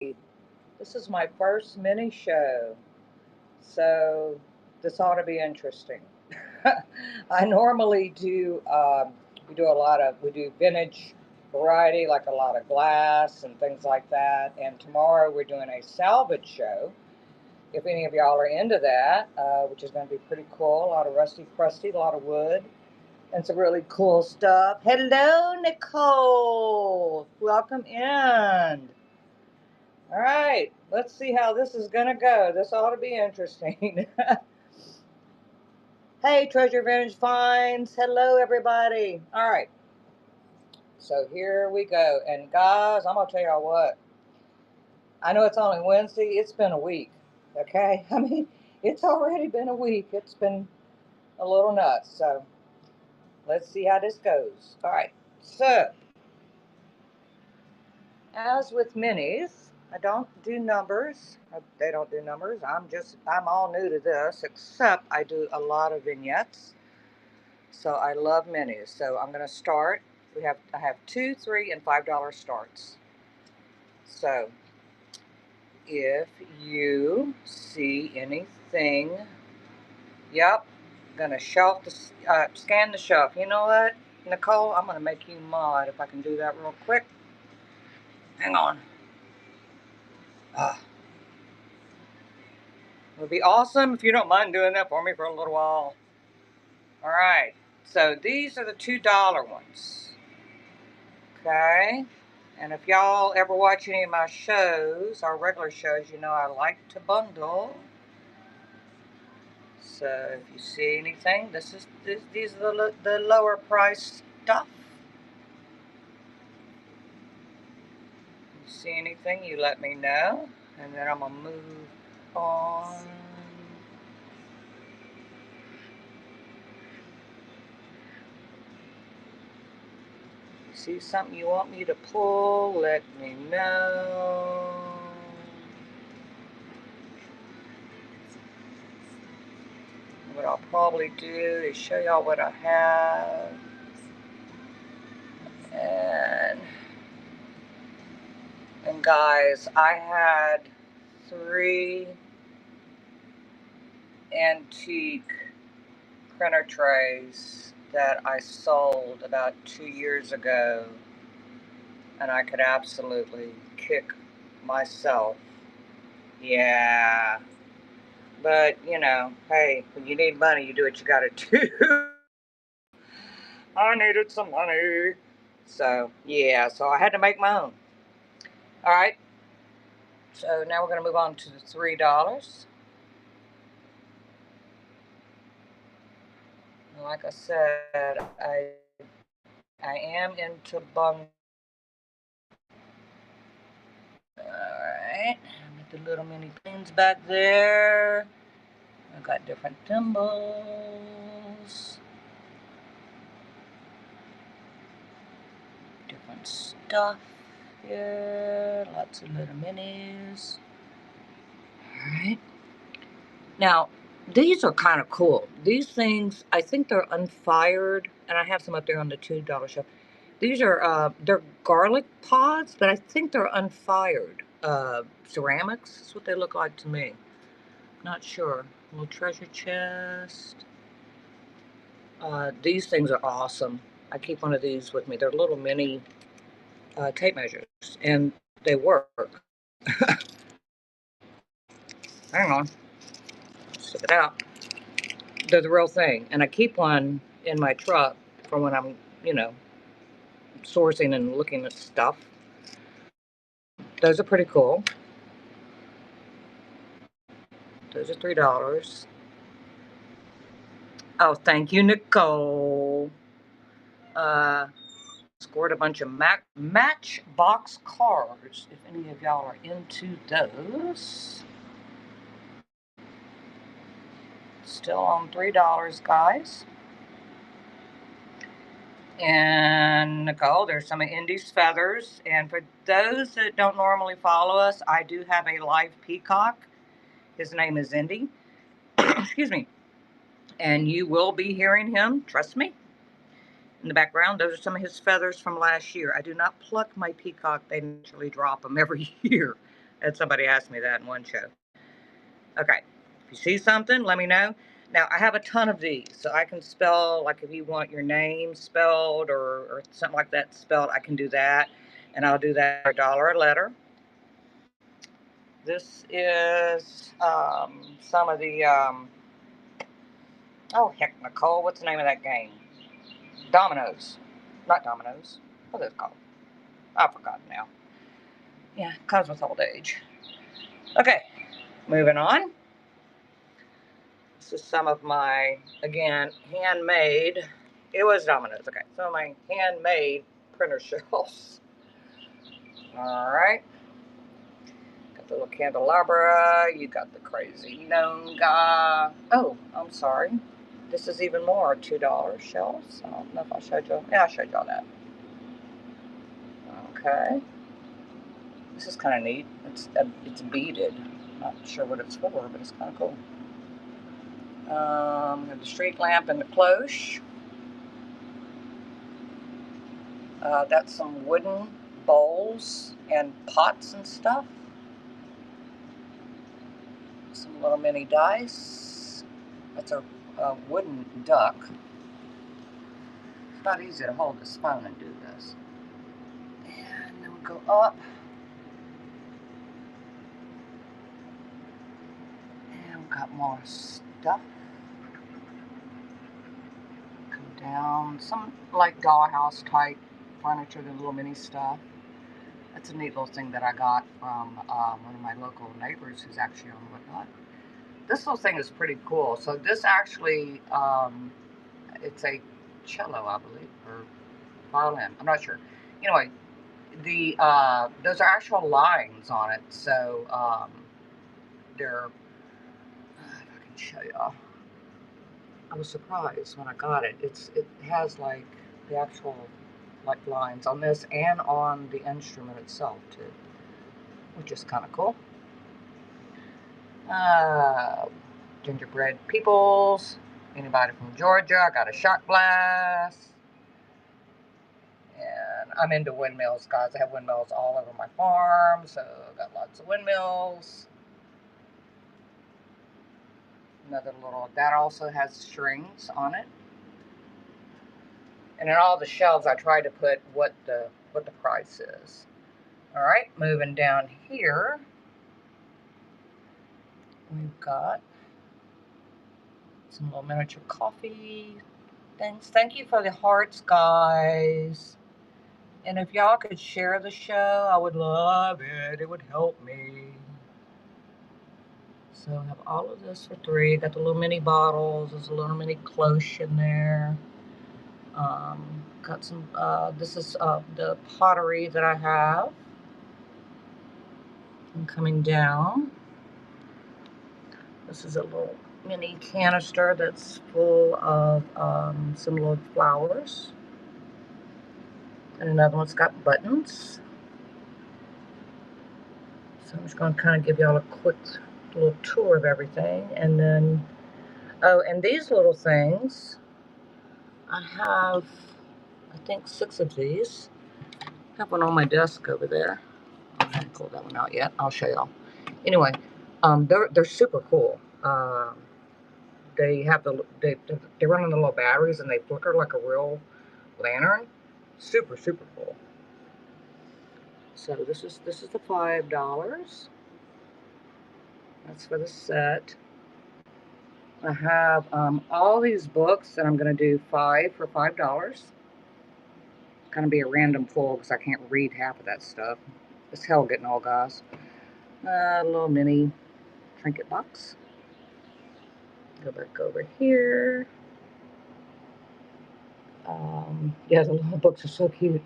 This is my first mini show, so this ought to be interesting. I normally do, we do vintage variety, like a lot of glass and things like that. And tomorrow we're doing a salvage show. If any of y'all are into that, which is going to be pretty cool. A lot of rusty, crusty, a lot of wood, and some really cool stuff. Hello, Nicole. Welcome in. All right, let's see how this is going to go. This ought to be interesting. Hey, Treasure Vintage Finds. Hello, everybody. All right, so here we go. And guys, I'm going to tell y'all what. I know it's only Wednesday. It's been a week, okay? I mean, it's already been a week. It's been a little nuts. So let's see how this goes. All right, so as with minis, I don't do numbers. They don't do numbers. I'm all new to this, except I do a lot of vignettes. So I love minis. So I'm going to start. I have $2, $3, and $5 starts. So if you see anything, yep, gonna scan the shelf. You know what, Nicole? I'm gonna make you mod if I can do that real quick. Hang on. It would be awesome if you don't mind doing that for me for a little while. All right. So these are the $2 ones. Okay. And if y'all ever watch any of my shows, our regular shows, you know I like to bundle. So if you see anything, these are the lower price stuff. If you see anything, you let me know, and then I'm gonna move on. See something you want me to pull, let me know. What I'll probably do is show y'all what I have. And guys, I had 3 antique printer trays that I sold about 2 years ago, and I could absolutely kick myself. Yeah. But, hey, when you need money, you do what you gotta do. I needed some money. So, yeah, so I had to make my own. All right. So now we're going to move on to the $3. Like I said, I am into bung. All right. With the little mini pins back there. I've got different thimbles. Different stuff here. Lots of little minis. All right. Now, these are kind of cool. These things, I think they're unfired, and I have some up there on the $2 shelf. These are they're garlic pods, but I think they're unfired. Ceramics is what they look like to me. Not sure. Little treasure chest. These things are awesome. I keep one of these with me. They're little mini tape measures, and they work. Hang on. Stick it out. They're the real thing, and I keep one in my truck for when I'm, you know, sourcing and looking at stuff. Those are pretty cool. Those are $3. Oh, thank you, Nicole. Uh, Scored a bunch of Matchbox cards. If any of y'all are into those, still on $3, guys. And Nicole, there's some of Indy's feathers. And for those that don't normally follow us, I do have a live peacock. His name is Indy. Excuse me. And you will be hearing him, trust me. In the background, those are some of his feathers from last year. I do not pluck my peacock. They naturally drop them every year. And somebody asked me that in one show. Okay. If you see something, let me know. Now, I have a ton of these, so I can spell, like if you want your name spelled or something like that spelled, I can do that. And I'll do that for $1 a letter. This is some of the, oh, heck, Nicole, what's the name of that game? Dominoes. Not dominoes. What is it called? I forgot now. Yeah, comes with old age. Okay, moving on. This is some of my, again, handmade. It was Domino's. Okay, some of my handmade printer shells. All right. Got the little candelabra. You got the crazy gnome guy. Oh, I'm sorry. This is even more $2 shells. I don't know if I showed you. Yeah, I showed y'all that. Okay. This is kind of neat. It's beaded. Not sure what it's for, but it's kind of cool. We have the street lamp and the cloche. That's some wooden bowls and pots and stuff. Some little mini dice. That's a wooden duck. It's not easy to hold this phone and do this. And then we go up. And we've got more stuff. Come down. Some like dollhouse type furniture, the little mini stuff. That's a neat little thing that I got from one of my local neighbors who's actually on Whatnot. This little thing is pretty cool. So this actually, it's a cello, I believe, or violin. I'm not sure. Anyway, the those are actual lines on it. So they're, if I can show y'all. I was surprised when I got it. It has like the actual like lines on this and on the instrument itself too, which is kind of cool. Gingerbread peoples. Anybody from Georgia? I got a shot glass. And I'm into windmills, guys. I have windmills all over my farm, so I've got lots of windmills. Another little, that also has strings on it. And in all the shelves, I try to put what the price is. All right, moving down here, we've got some little miniature coffee things. Thank you for the hearts, guys. And if y'all could share the show, I would love it. It would help me. So I have all of this for $3. Got the little mini bottles. There's a little mini cloche in there. Got some, this is the pottery that I have. And coming down, this is a little mini canister that's full of some little flowers. And another one's got buttons. So I'm just going to kind of give y'all a quick little tour of everything. And then, oh, and these little things, I have, I think 6 of these. I have one on my desk over there. I haven't pulled that one out yet. I'll show y'all. Anyway, they're super cool. They have they run on the little batteries and they flicker like a real lantern. Super cool. So this is the $5. That's for the set. I have all these books that I'm going to do 5 for $5. It's going to be a random pull because I can't read half of that stuff. It's hell getting old, guys. A little mini trinket box. Go back over here. Yeah, the little books are so cute.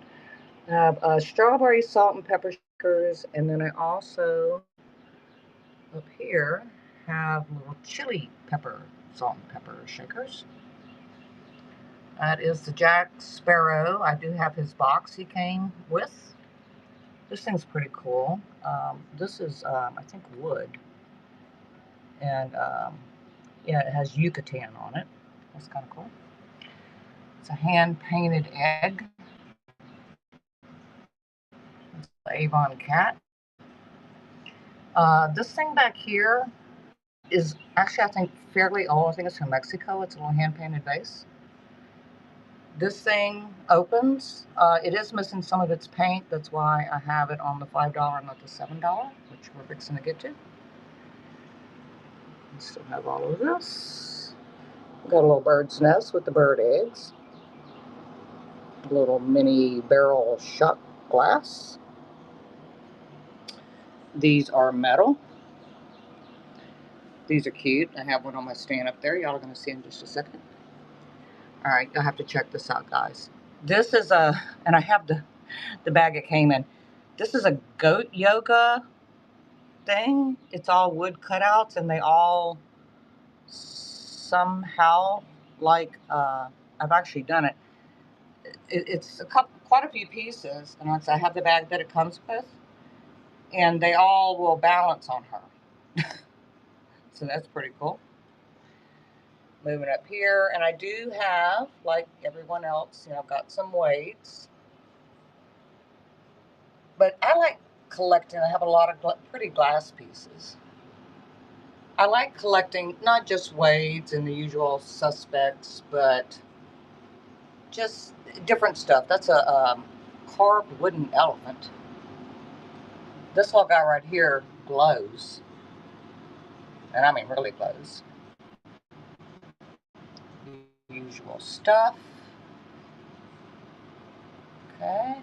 I have strawberry salt and pepper shakers, and then I also, up here, have little chili pepper, salt and pepper shakers. That is the Jack Sparrow. I do have his box he came with. This thing's pretty cool. This is, I think, wood. And, yeah, it has Yucatan on it. That's kind of cool. It's a hand-painted egg. It's the Avon cat. This thing back here is actually, I think, fairly old. I think it's from Mexico. It's a little hand-painted vase. This thing opens. It is missing some of its paint. That's why I have it on the $5 and not the $7, which we're fixing to get to. We still have all of this. Got a little bird's nest with the bird eggs. A little mini barrel shot glass. These are metal. These are cute. I have one on my stand up there. Y'all are going to see in just a second. All right, you'll have to check this out, guys. This is and I have the bag it came in. This is a goat yoga thing. It's all wood cutouts, and they all somehow, like, I've actually done it. It's quite a few pieces, and I have the bag that it comes with, and they all will balance on her. So that's pretty cool. Moving up here, and I do have, like everyone else, I've got some weights. But I like collecting. I have a lot of pretty glass pieces. I like collecting not just weights and the usual suspects, but just different stuff. That's a carved wooden elephant. This little guy right here glows. And I mean really glows. Usual stuff. Okay.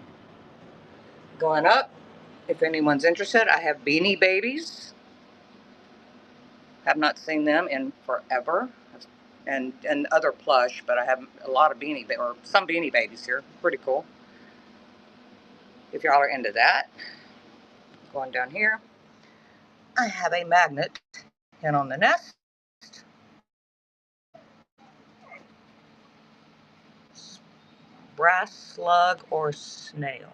Going up, if anyone's interested, I have Beanie Babies. Have not seen them in forever. And other plush, but I have a lot of some Beanie Babies here. Pretty cool. If y'all are into that. Going down here, I have a magnet hen on the nest. Brass slug or snail.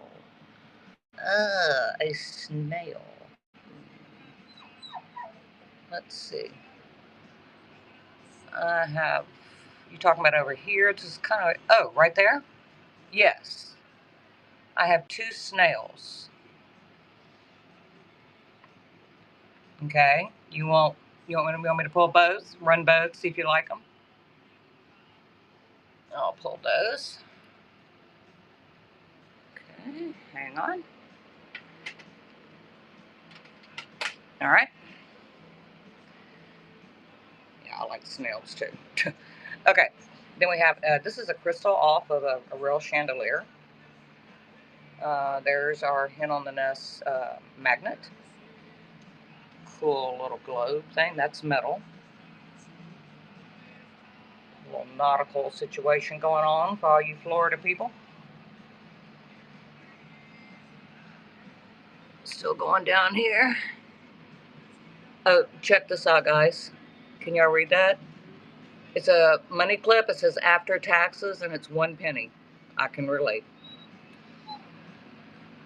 A snail. Let's see. I have, you talking about over here? It's just kind of, oh, right there? Yes. I have 2 snails. Okay. You want me to pull both? Run both, see if you like them? I'll pull those. Okay, hang on. All right. Yeah, I like snails too. Okay. Then we have, this is a crystal off of a real chandelier. There's our hen on the nest magnet. Cool little globe thing. That's metal. A little nautical situation going on for all you Florida people. Still going down here. Oh, check this out, guys. Can y'all read that? It's a money clip. It says after taxes, and it's 1 penny. I can relate.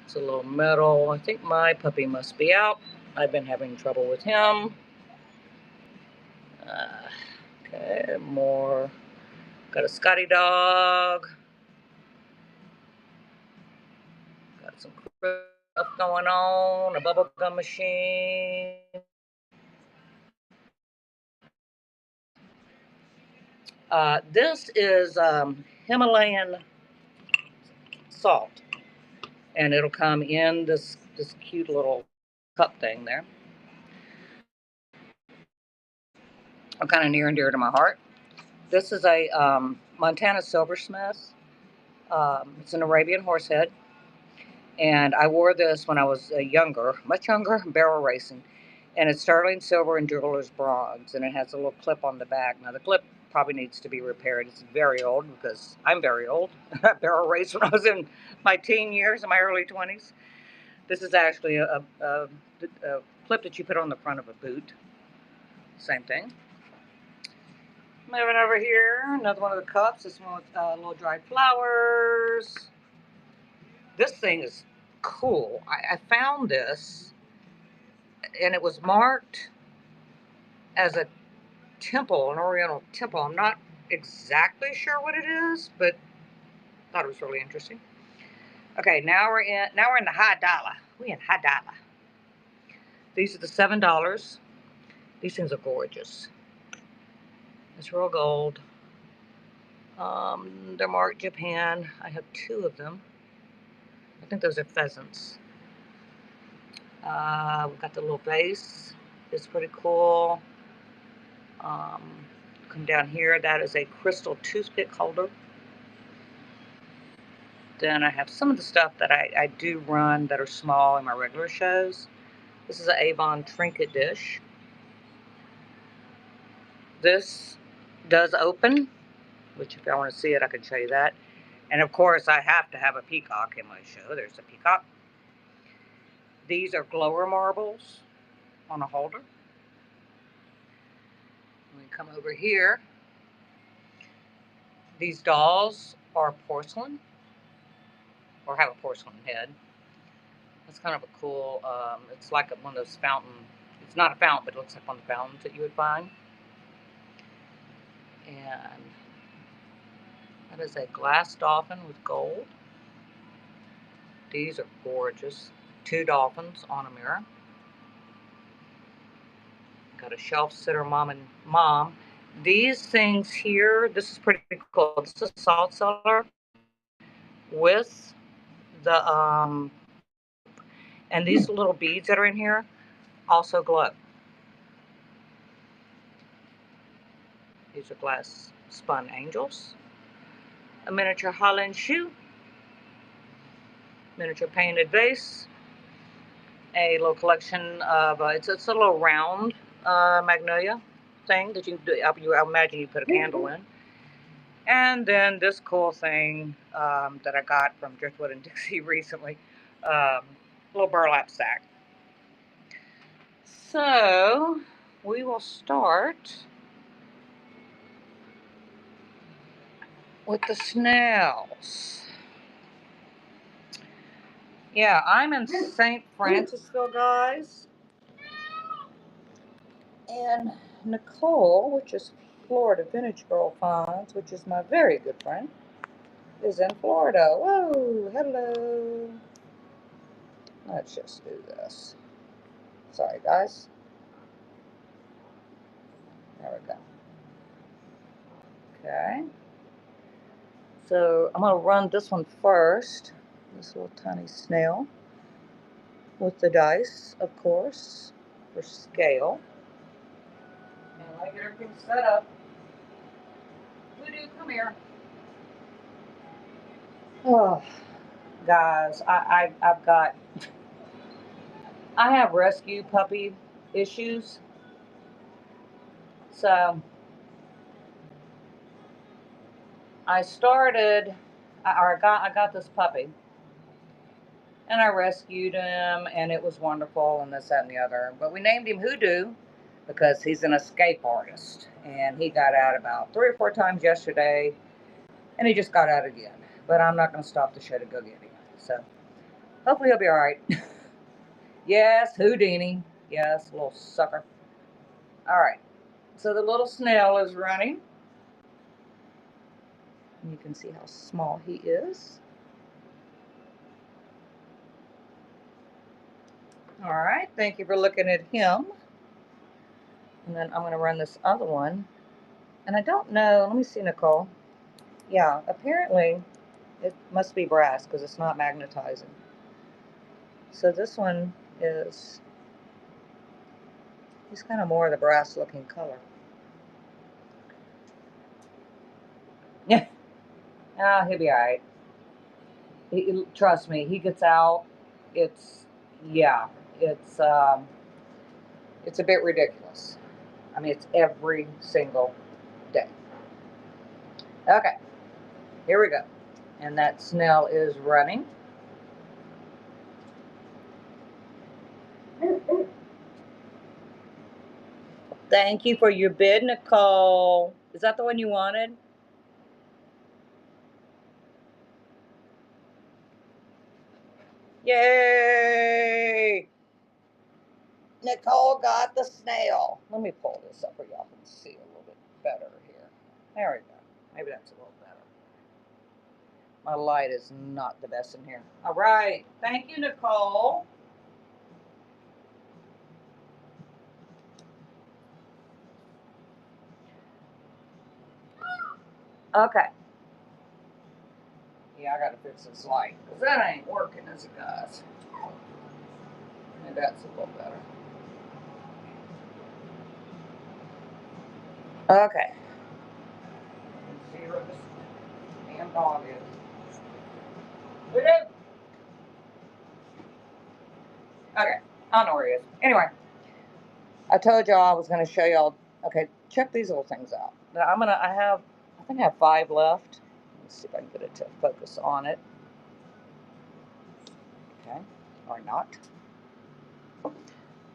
It's a little metal. I think my puppy must be out. I've been having trouble with him. Okay, more. Got a Scotty dog. Got some stuff going on. A bubble gum machine. This is Himalayan salt, and it'll come in this cute little cup thing there. Kind of near and dear to my heart. This is a Montana silversmith. It's an Arabian horsehead, and I wore this when I was much younger, barrel racing. And it's sterling silver and jeweler's bronze, and it has a little clip on the back. Now the clip probably needs to be repaired. It's very old because I'm very old. I barrel raced when I was in my teen years, in my early 20s. This is actually a clip that you put on the front of a boot. Same thing. Moving over here, another one of the cups. This one with little dried flowers. This thing is cool. I found this, and it was marked as a temple, an Oriental temple. I'm not exactly sure what it is, but thought it was really interesting. Okay, now we're in the high dollar. We in high dollar. These are the $7. These things are gorgeous. It's real gold. They're marked Japan. I have 2 of them. I think those are pheasants. We've got the little vase. It's pretty cool. Come down here. That is a crystal toothpick holder. Then I have some of the stuff that I do run that are small in my regular shows. This is an Avon trinket dish. This does open, which if y'all want to see it, I can show you that. And of course, I have to have a peacock in my show. There's a peacock. These are glower marbles on a holder. We come over here. These dolls are porcelain, or have a porcelain head. That's kind of a cool, it's like one of those fountain, it's not a fountain, but it looks like one of the fountains that you would find. And that is a glass dolphin with gold. These are gorgeous. 2 dolphins on a mirror. Got a shelf sitter mom. These things here, this is pretty cool. This is a salt cellar with the, and these little beads that are in here also glow. These are glass spun angels. A miniature Holland shoe. Miniature painted vase. A little collection of, it's a little round magnolia thing that you do, I imagine you put a candle in. And then this cool thing that I got from Driftwood and Dixie recently, little burlap sack. So we will start with the snails. Yeah, I'm in St. Francisville, guys. And Nicole, which is Florida Vintage Girl Finds, which is my very good friend, is in Florida. Whoa, hello. Let's just do this. Sorry, guys. There we go. Okay. So I'm going to run this one first. This little tiny snail. With the dice, of course, for scale. And I get everything set up. Voodoo, come here. Oh, guys, I have rescue puppy issues. So I got this puppy, and I rescued him, and it was wonderful, and this, that, and the other. But we named him Hoodoo because he's an escape artist, and he got out about 3 or 4 times yesterday, and he just got out again. But I'm not going to stop the show to go get him. So hopefully he'll be all right. Yes, Houdini. Yes, little sucker. All right. So the little snail is running. And you can see how small he is. All right. Thank you for looking at him. And then I'm going to run this other one. And I don't know. Let me see, Nicole. Yeah, apparently it must be brass because it's not magnetizing. So this one is, he's kind of more of the brass looking color. Yeah. He'll be all right. Trust me, he gets out. It's, yeah, it's a bit ridiculous. I mean, it's every single day. Okay, here we go. And that snail is running. Thank you for your bid, Nicole. Is that the one you wanted? Yay! Nicole got the snail. Let me pull this up so y'all can see a little bit better here. There we go. Maybe that's a little better. My light is not the best in here. All right. Thank you, Nicole. Okay. Yeah, I gotta fix this light because that ain't working as it does. Maybe that's a little better. Okay. Zero this damn dog is. Look at. Okay. I don't know where he is. Anyway, I told y'all I was gonna show y'all. Okay, check these little things out. Now I think I have 5 left. Let's see if I can get it to focus on it. Okay, or not.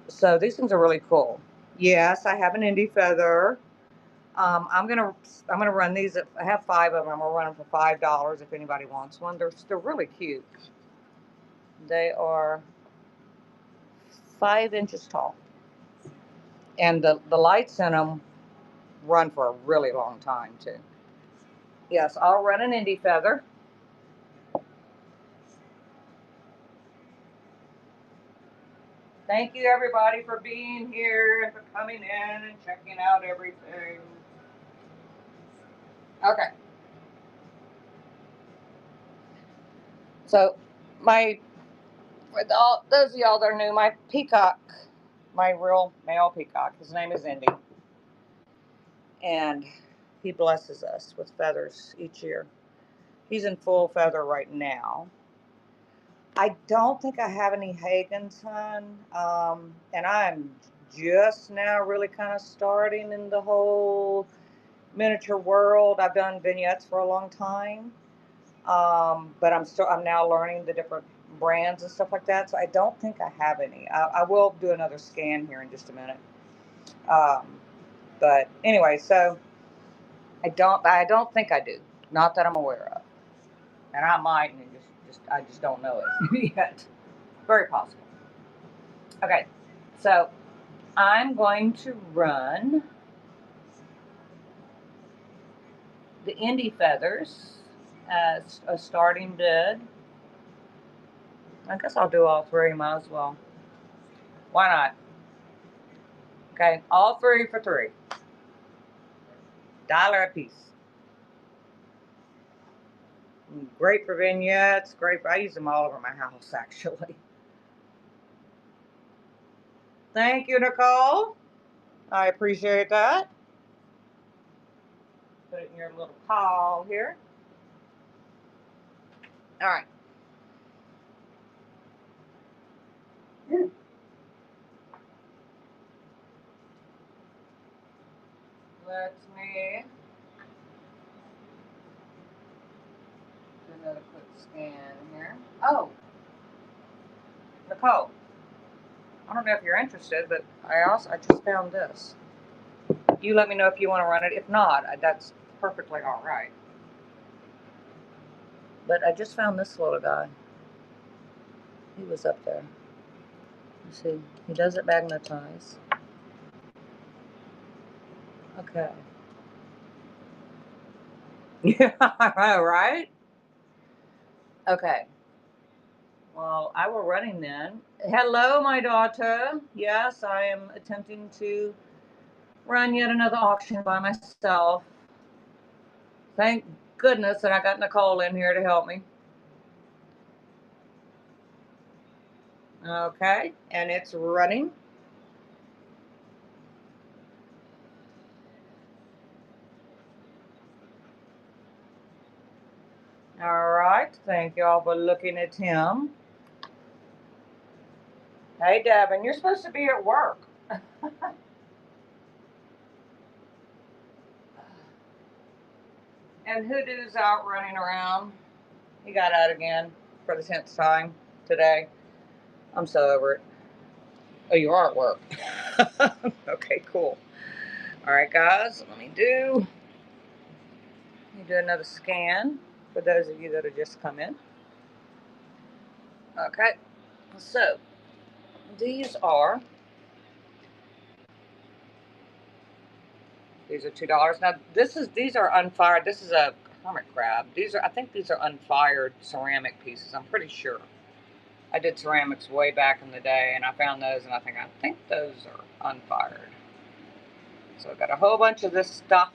So these things are really cool. Yes, I have an indie feather. I'm gonna run these. I have 5 of them. I'm gonna run them for $5 if anybody wants one. They're really cute. They are 5 inches tall, and the lights in them run for a really long time too. Yes, I'll run an indie feather. Thank you everybody for being here and for coming in and checking out everything. Okay. So my with all those of y'all that are new, my peacock, my real male peacock, his name is Indy. And he blesses us with feathers each year. He's in full feather right now. I don't think I have any Hagen's, hun. And I'm just now really kind of starting in the whole miniature world. I've done vignettes for a long time, but I'm now learning the different brands and stuff like that. So I don't think I have any. I will do another scan here in just a minute. Um, but anyway, so I don't think I do. Not that I'm aware of, and I might, and I just don't know it yet. Very possible. Okay, so I'm going to run the indie feathers as a starting bid. I guess I'll do all 3. Might as well. Why not? Okay, all 3 for $3. $1 a piece. Great for vignettes. Great. I use them all over my house, actually. Thank you, Nicole. I appreciate that. Put it in your little pile here. All right. Let me do another quick scan here. Oh, Nicole. I don't know if you're interested, but I just found this. You let me know if you want to run it. If not, that's perfectly all right. But I just found this little guy. He was up there. You see, he doesn't magnetize. Okay. Yeah, right? Okay. Well, I will running then. Hello, my daughter. Yes, I am attempting to run yet another auction by myself. Thank goodness that I got Nicole in here to help me. Okay, and it's running. All right, thank y'all for looking at him. Hey, Devin, you're supposed to be at work. And Hoodoo's out running around. He got out again for the 10th time today. I'm so over it. Oh, you are at work. Okay, cool. All right, guys, let me do another scan for those of you that have just come in. Okay, so these are $2. Now these are unfired. This is a hermit crab. I think these are unfired ceramic pieces. I'm pretty sure. I did ceramics way back in the day, and I found those, and I think those are unfired. So I've got a whole bunch of this stuff.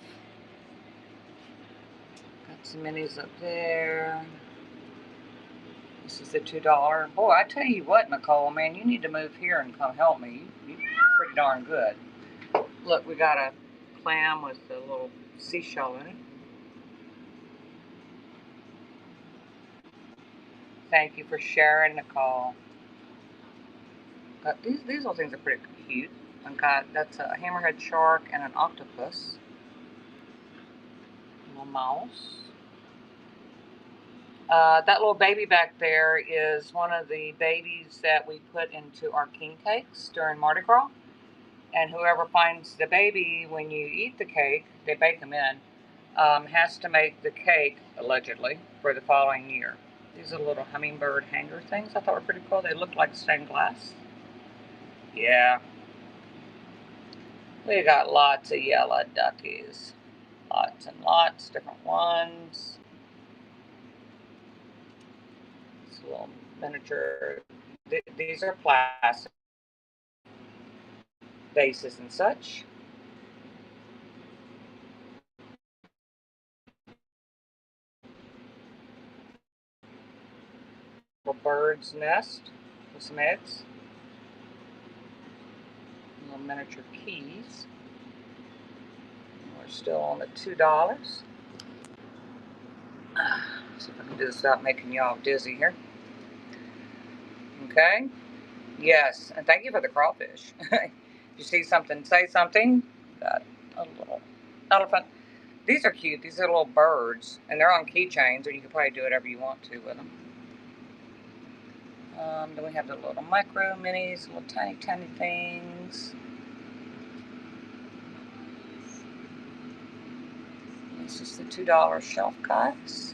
Some minis up there. This is the $2. Boy, I tell you what, Nicole, man, you need to move here and come help me. You're pretty darn good. Look, we got a clam with a little seashell in it. Thank you for sharing, Nicole. These little things are pretty cute. That's a hammerhead shark and an octopus. A little mouse. That little baby back there is one of the babies that we put into our king cakes during Mardi Gras. And whoever finds the baby when you eat the cake, they bake them in, has to make the cake, allegedly, for the following year. These are little hummingbird hanger things I thought were pretty cool. They look like stained glass. Yeah. We got lots of yellow duckies. Lots and lots, different ones. It's a little miniature. These are plastic vases and such. A bird's nest with some eggs. Little miniature keys. We're still on the $2. See if I can do this without making y'all dizzy here. Okay. Yes, and thank you for the crawfish. If you see something, say something. Got a little elephant. These are cute. These are little birds, and they're on keychains, or you can probably do whatever you want to with them. Then we have the little micro minis, little tiny, tiny things. This is the $2 shelf cuts.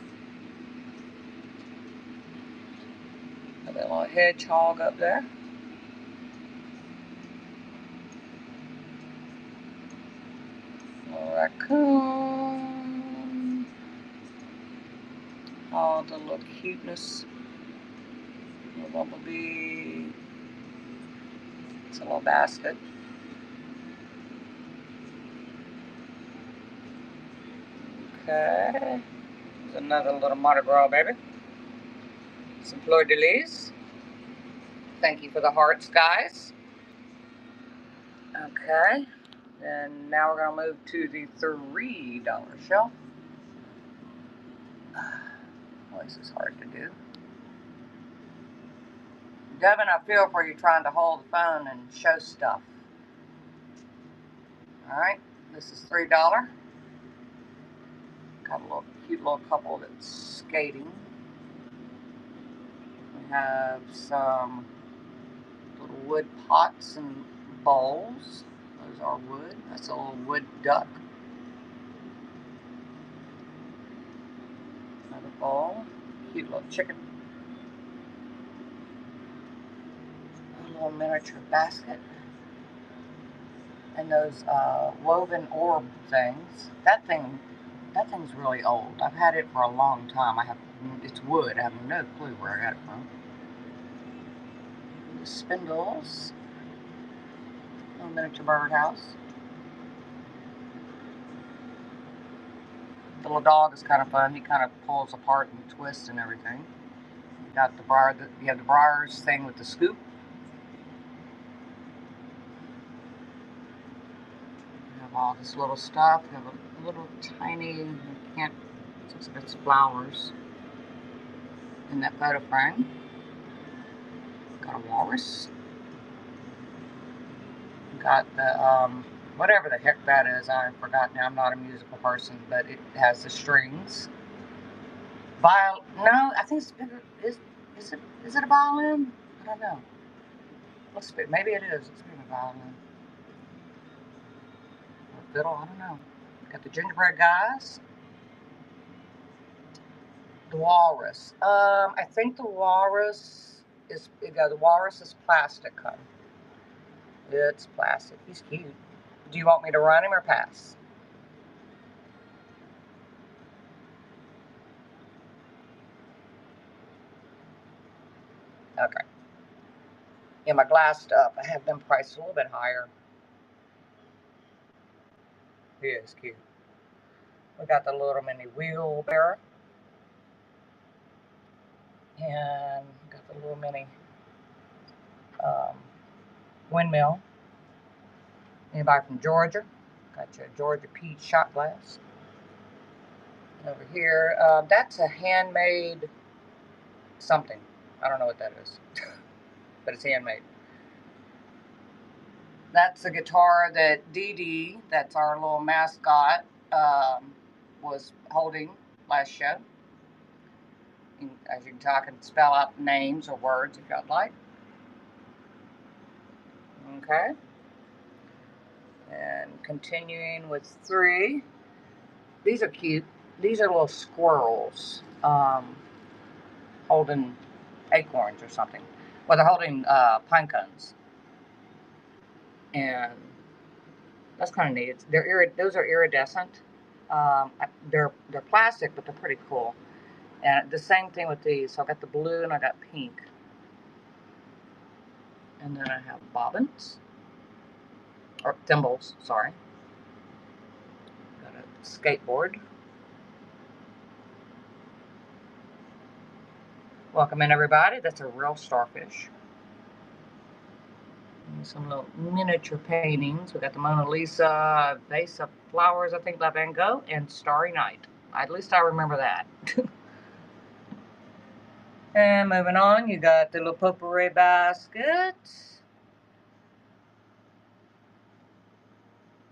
Got that little hedgehog up there. Little raccoon. All the little cuteness. Little bumblebee. It's a little basket. Okay. There's another little Mardi Gras baby. Some fleur de lis. Thank you for the hearts, guys. Okay. And now we're going to move to the $3 shelf. Boy, this is hard to do. Devin, I feel for you trying to hold the phone and show stuff. Alright, this is $3. Got a little cute little couple that's skating. We have some little wood pots and bowls. Those are wood. That's a little wood duck. Another bowl. Cute little chicken. A little miniature basket. And those woven orb things. That thing's really old. I've had it for a long time. It's wood. I have no clue where I got it from. The spindles. A little miniature birdhouse. The little dog is kind of fun. He kind of pulls apart and twists and everything. You got the briar. You have the briars thing with the scoop. You have all this little stuff. You have a little tiny. You can't. It's flowers in that photo frame. Got a walrus. Got the whatever the heck that is. I forgot now. I'm not a musical person, but it has the strings. No, I think it's bigger. Is it a violin? I don't know. Maybe it is. It's been a violin. Or a fiddle. I don't know. Got the gingerbread guys. The walrus. I think the walrus is. The walrus is plastic cut. It's plastic. He's cute. Do you want me to run him or pass? Okay. Yeah, my glassed up. I have them priced a little bit higher. He is cute. We got the little mini wheelbarrow. And got the little mini um, windmill. Anybody from Georgia? Got your Georgia peach shot glass. Over here, that's a handmade something. I don't know what that is, but it's handmade. That's the guitar that Dee Dee, that's our little mascot, was holding last show. And as you can tell, I can spell out names or words if you'd like. Okay. And continuing with 3. These are cute. These are little squirrels holding acorns or something. Well, they're holding pine cones. And that's kind of neat. Those are iridescent. They're plastic, but they're pretty cool. And the same thing with these. So I got the blue and I got pink. And then I have bobbins. Or thimbles, sorry. Got a skateboard. Welcome in, everybody. That's a real starfish. And some little miniature paintings. We got the Mona Lisa, a vase of flowers, I think, by Van Gogh, and Starry Night. At least I remember that. And moving on, you got the little potpourri basket.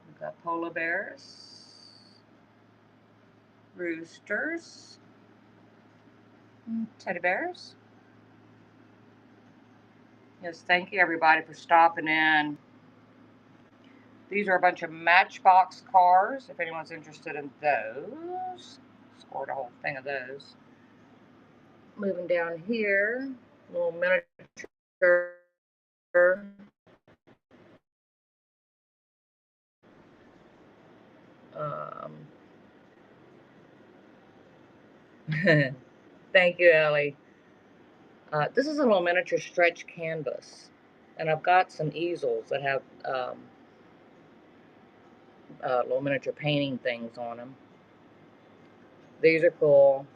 We've got polar bears, roosters, teddy bears. Yes, thank you everybody for stopping in. These are a bunch of Matchbox cars, if anyone's interested in those. Scored a whole thing of those. Moving down here, little miniature thank you, Ellie. This is a little miniature stretch canvas, and I've got some easels that have little miniature painting things on them. These are cool.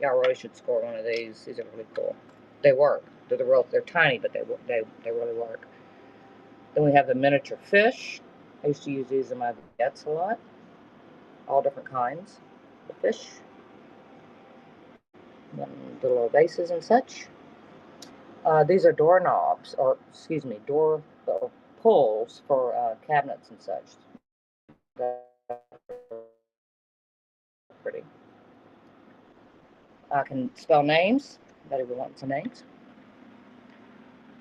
Y'all really should score one of these. These are really cool. They work. They're tiny, but they really work. Then we have the miniature fish. I used to use these in my vignettes a lot. All different kinds of fish. And the little vases and such. These are doorknobs, or excuse me, door pulls for cabinets and such. Pretty. I can spell names. Anybody want some names?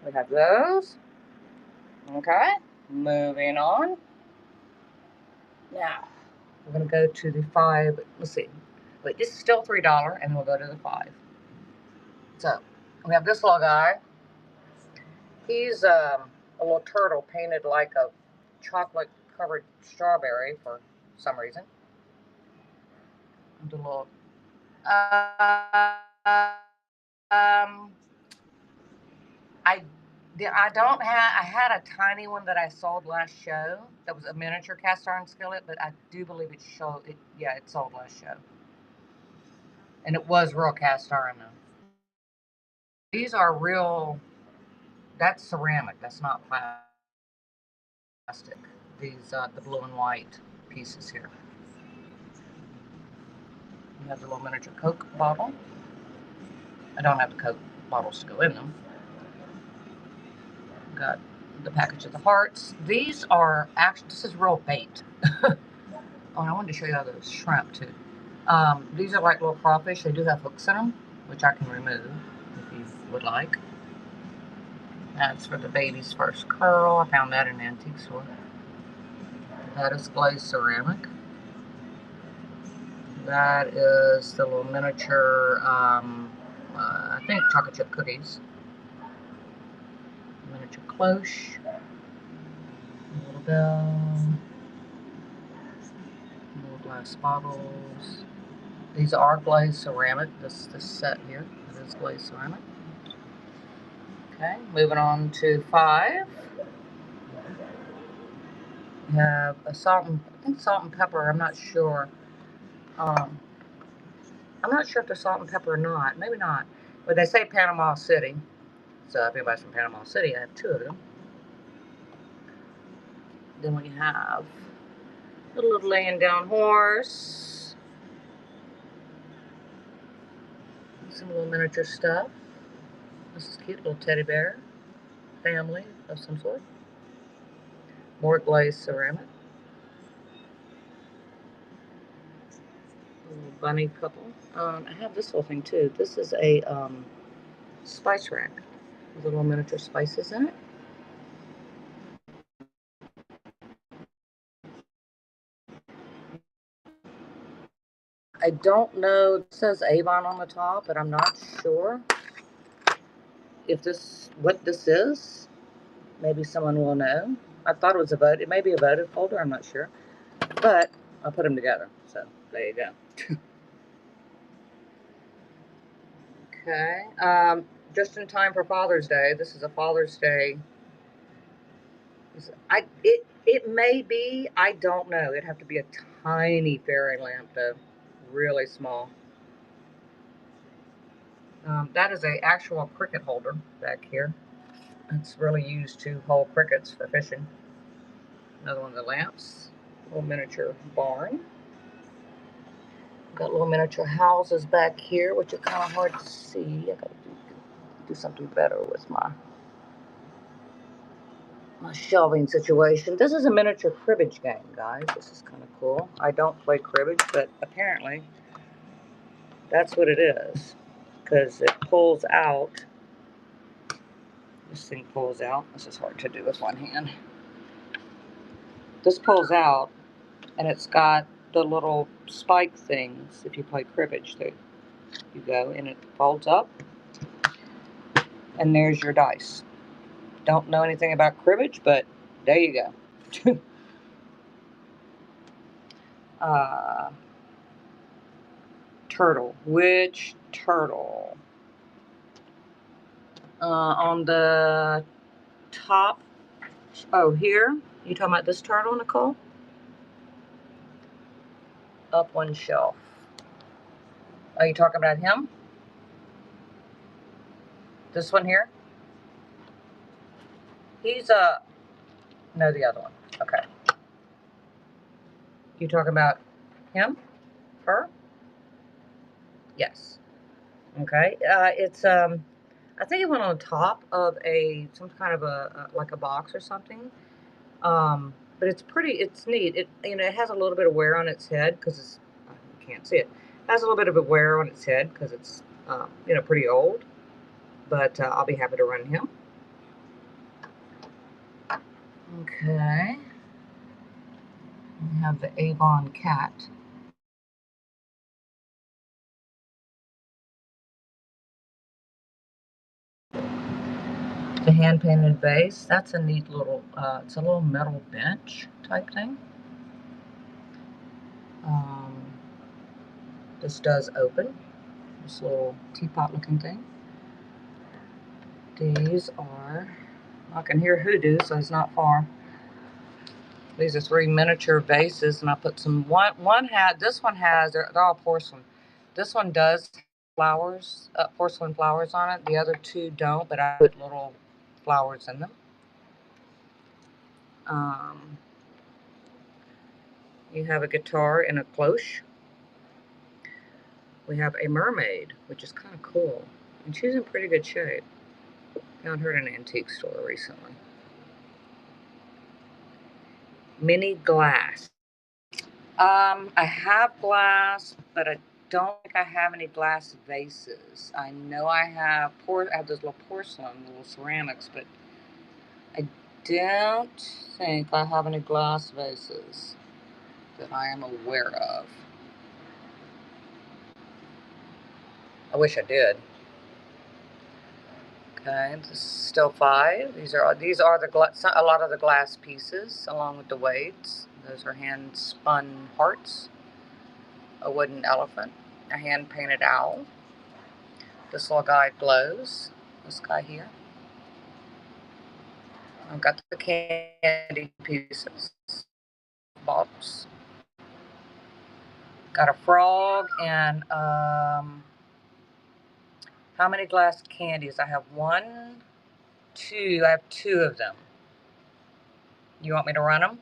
We have those. Okay. Moving on. Now we're gonna go to the 5. Let's see. Wait, this is still $3, and we'll go to the 5. So we have this little guy. He's a little turtle painted like a chocolate-covered strawberry for some reason. The little I don't have. I had a tiny one that I sold last show. That was a miniature cast iron skillet, but I do believe it showed it. Yeah, it sold last show, and it was real cast iron though. These are real. That's ceramic. That's not plastic. These the blue and white pieces here. You have the little miniature Coke bottle. I don't have the Coke bottles to go in them. Got the package of the hearts. These are actually, this is real bait. Oh, and I wanted to show you all those shrimp too. These are like little crawfish. They do have hooks in them, which I can remove if you would like. That's for the baby's first curl. I found that in an antique store. That is glazed ceramic. That is the little miniature, I think chocolate chip cookies. Miniature cloche. A little bell. Little glass bottles. These are glazed ceramic. This set here, it is glazed ceramic. Okay, moving on to 5. We have a salt and pepper. I'm not sure. Um, I'm not sure if they're salt and pepper or not. Maybe not. But they say Panama City. So if anybody's from Panama City, I have 2 of them. Then we have a little laying down horse. Some little miniature stuff. This is cute. Little teddy bear. Family of some sort. More glazed ceramic. Little bunny couple. I have this little thing too. This is a spice rack with little miniature spices in it. I don't know. It says Avon on the top, but I'm not sure if what this is. Maybe someone will know. I thought it was a vote. It may be a voted folder. I'm not sure, but I'll put them together. So there you go. Okay. Just in time for Father's Day. This is a Father's Day. It may be. I don't know. It'd have to be a tiny fairy lamp though, really small. That is a actual cricket holder back here. It's really used to hold crickets for fishing. Another one of the lamps. Little miniature barn. Got little miniature houses back here, which are kind of hard to see. I gotta do something better with my shelving situation. This is a miniature cribbage game, guys. This is kind of cool. I don't play cribbage, but apparently that's what it is. Because it pulls out. This thing pulls out. This is hard to do with one hand. This pulls out, and it's got the little spike things. If you play cribbage, there you go, and it folds up, and there's your dice. Don't know anything about cribbage, but there you go. uh, Turtle. Which turtle? On the top. Oh, here? You talking about this turtle, Nicole? Up one shelf. Are you talking about him? This one here? He's no, the other one. Okay. You talking about him? Her? Yes. Okay. It's I think it went on top of some kind of like a box or something. But it's pretty. It's neat. It has a little bit of wear on its head because you can't see it. It has a little bit of a wear on its head because it's pretty old. But I'll be happy to run him. Okay. We have the Avon cat. The hand painted base. That's a neat little. It's a little metal bench type thing. Um, this does open. This little teapot looking thing. These are. I can hear hoodoo, so it's not far. These are 3 miniature vases, and I put some. One had. This one has. They're all porcelain. This one does flowers, porcelain flowers on it. The other 2 don't, but I put little flowers in them. You have a guitar and a cloche. We have a mermaid, which is kind of cool, and she's in pretty good shape. Found her in an antique store recently. Mini glass. I have glass, but I don't think I have any glass vases. I know I have those little porcelain, little ceramics, but I don't think I have any glass vases that I am aware of. I wish I did. Okay, this is still 5. These are a lot of the glass pieces, along with the weights. Those are hand spun hearts. A wooden elephant, a hand painted owl. This little guy glows. This guy here. I've got the candy pieces box. Got a frog and how many glass candies? I have one, two. I have two of them. You want me to run them?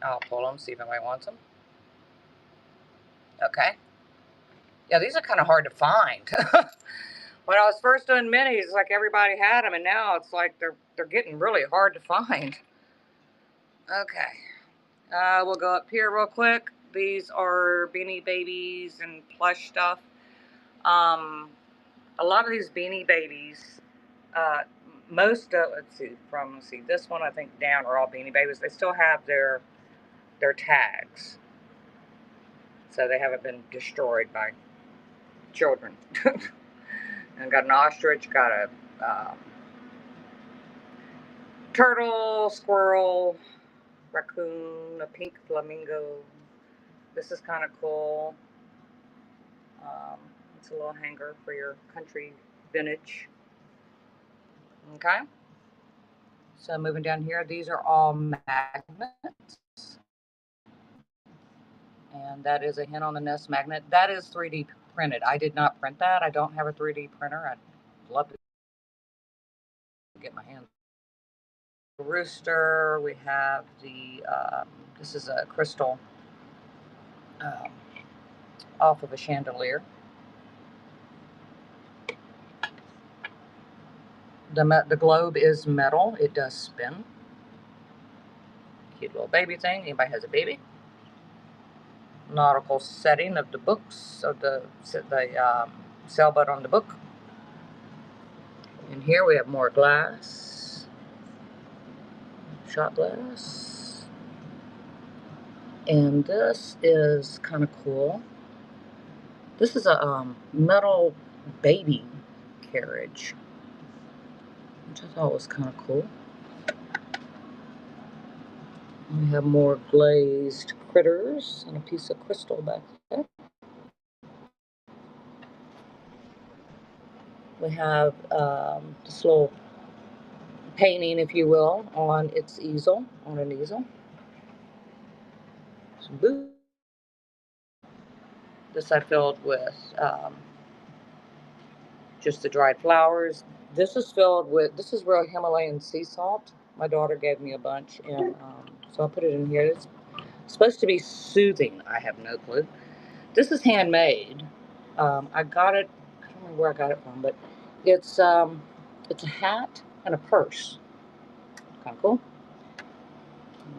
I'll pull them, see if anybody wants them. Okay. Yeah, these are kind of hard to find. When I was first doing minis, it's like everybody had them, and now it's like they're getting really hard to find. Okay. We'll go up here real quick. These are Beanie Babies and plush stuff. A lot of these Beanie Babies, uh, let's see, this one I think down are all Beanie Babies. They still have their tags, so they haven't been destroyed by children. And got an ostrich, got a turtle, squirrel, raccoon, a pink flamingo. This is kind of cool. It's a little hanger for your country vintage. Okay. So moving down here, these are all magnets. And that is a hen on the nest magnet. That is 3D printed. I did not print that. I don't have a 3D printer. I'd love to get my hands. Rooster. We have this is a crystal um, off of a chandelier. The globe is metal. It does spin. Cute little baby thing. Anybody has a baby? Nautical setting of the books of the sailboat on the book. And here we have more glass, shot glass. And this is kind of cool. This is a metal baby carriage, which I thought was kind of cool. We have more glazed critters and a piece of crystal back there. We have this little painting, if you will, on its easel, on an easel. Some boots. This I filled with just the dried flowers. This is real Himalayan sea salt. My daughter gave me a bunch, and so I'll put it in here. It's supposed to be soothing. I have no clue. This is handmade. I got it. I don't remember where I got it from, but it's a hat and a purse. Kind of cool.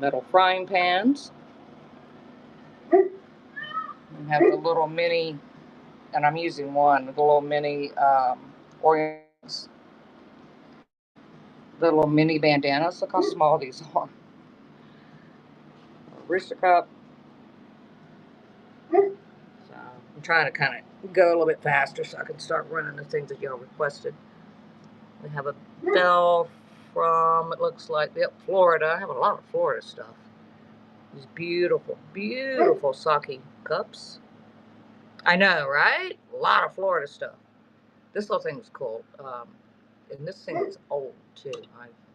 Metal frying pans. We have the little mini, and I'm using one. The little mini ornaments. The little mini bandanas. Look how small these are. A rooster cup. So I'm trying to kind of go a little bit faster so I can start running the things that y'all requested. We have a bell from, it looks like, yep, Florida. I have a lot of Florida stuff. These beautiful, beautiful sake cups. I know, right? A lot of Florida stuff. This little thing is cool. And this thing is old, too.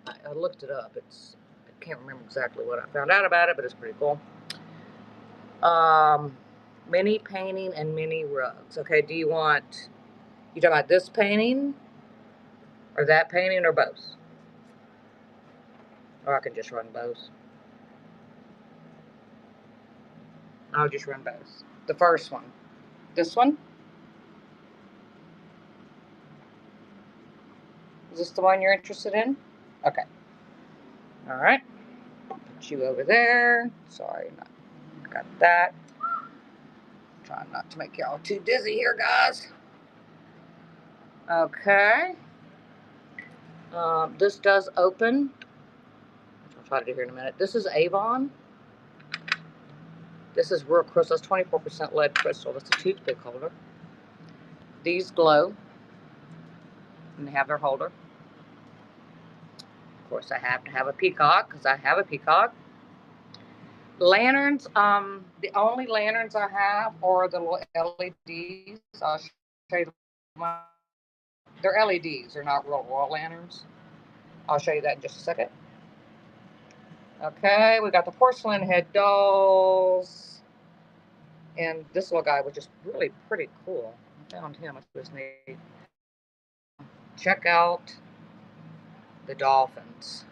I looked it up. I can't remember exactly what I found out about it, but it's pretty cool. Mini painting and mini rugs. Okay, you talking about this painting? Or that painting, or both? Or I can just run both. I'll just run both. The first one. This one? Is this the one you're interested in? Okay. All right. Put you over there. Sorry, got that. Trying not to make y'all too dizzy here, guys. Okay. This does open. I'll try to do here in a minute. This is Avon. This is real crystal. It's 24% lead crystal. That's a toothpick holder. These glow. And they have their holder. Of course, I have to have a peacock because I have a peacock. Lanterns. The only lanterns I have are the little LEDs. I'll show you. They're LEDs. They're not real wall lanterns. I'll show you that in just a second. Okay, we got the porcelain head dolls. And this little guy was just really pretty cool. I found him. It was neat. Check out the dolphins.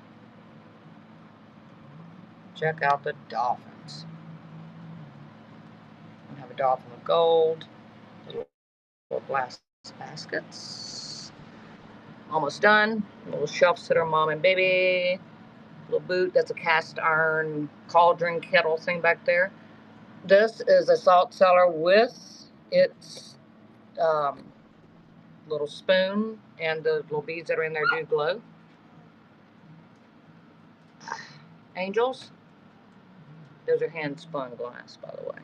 Check out the dolphins. We have a dolphin of gold. Little glass baskets. Almost done. A little shelf sitter, mom and baby. Little boot. That's a cast iron cauldron kettle thing back there. This is a salt cellar with its little spoon, and the little beads that are in there do glow. Angels. Those are hand spun glass, by the way.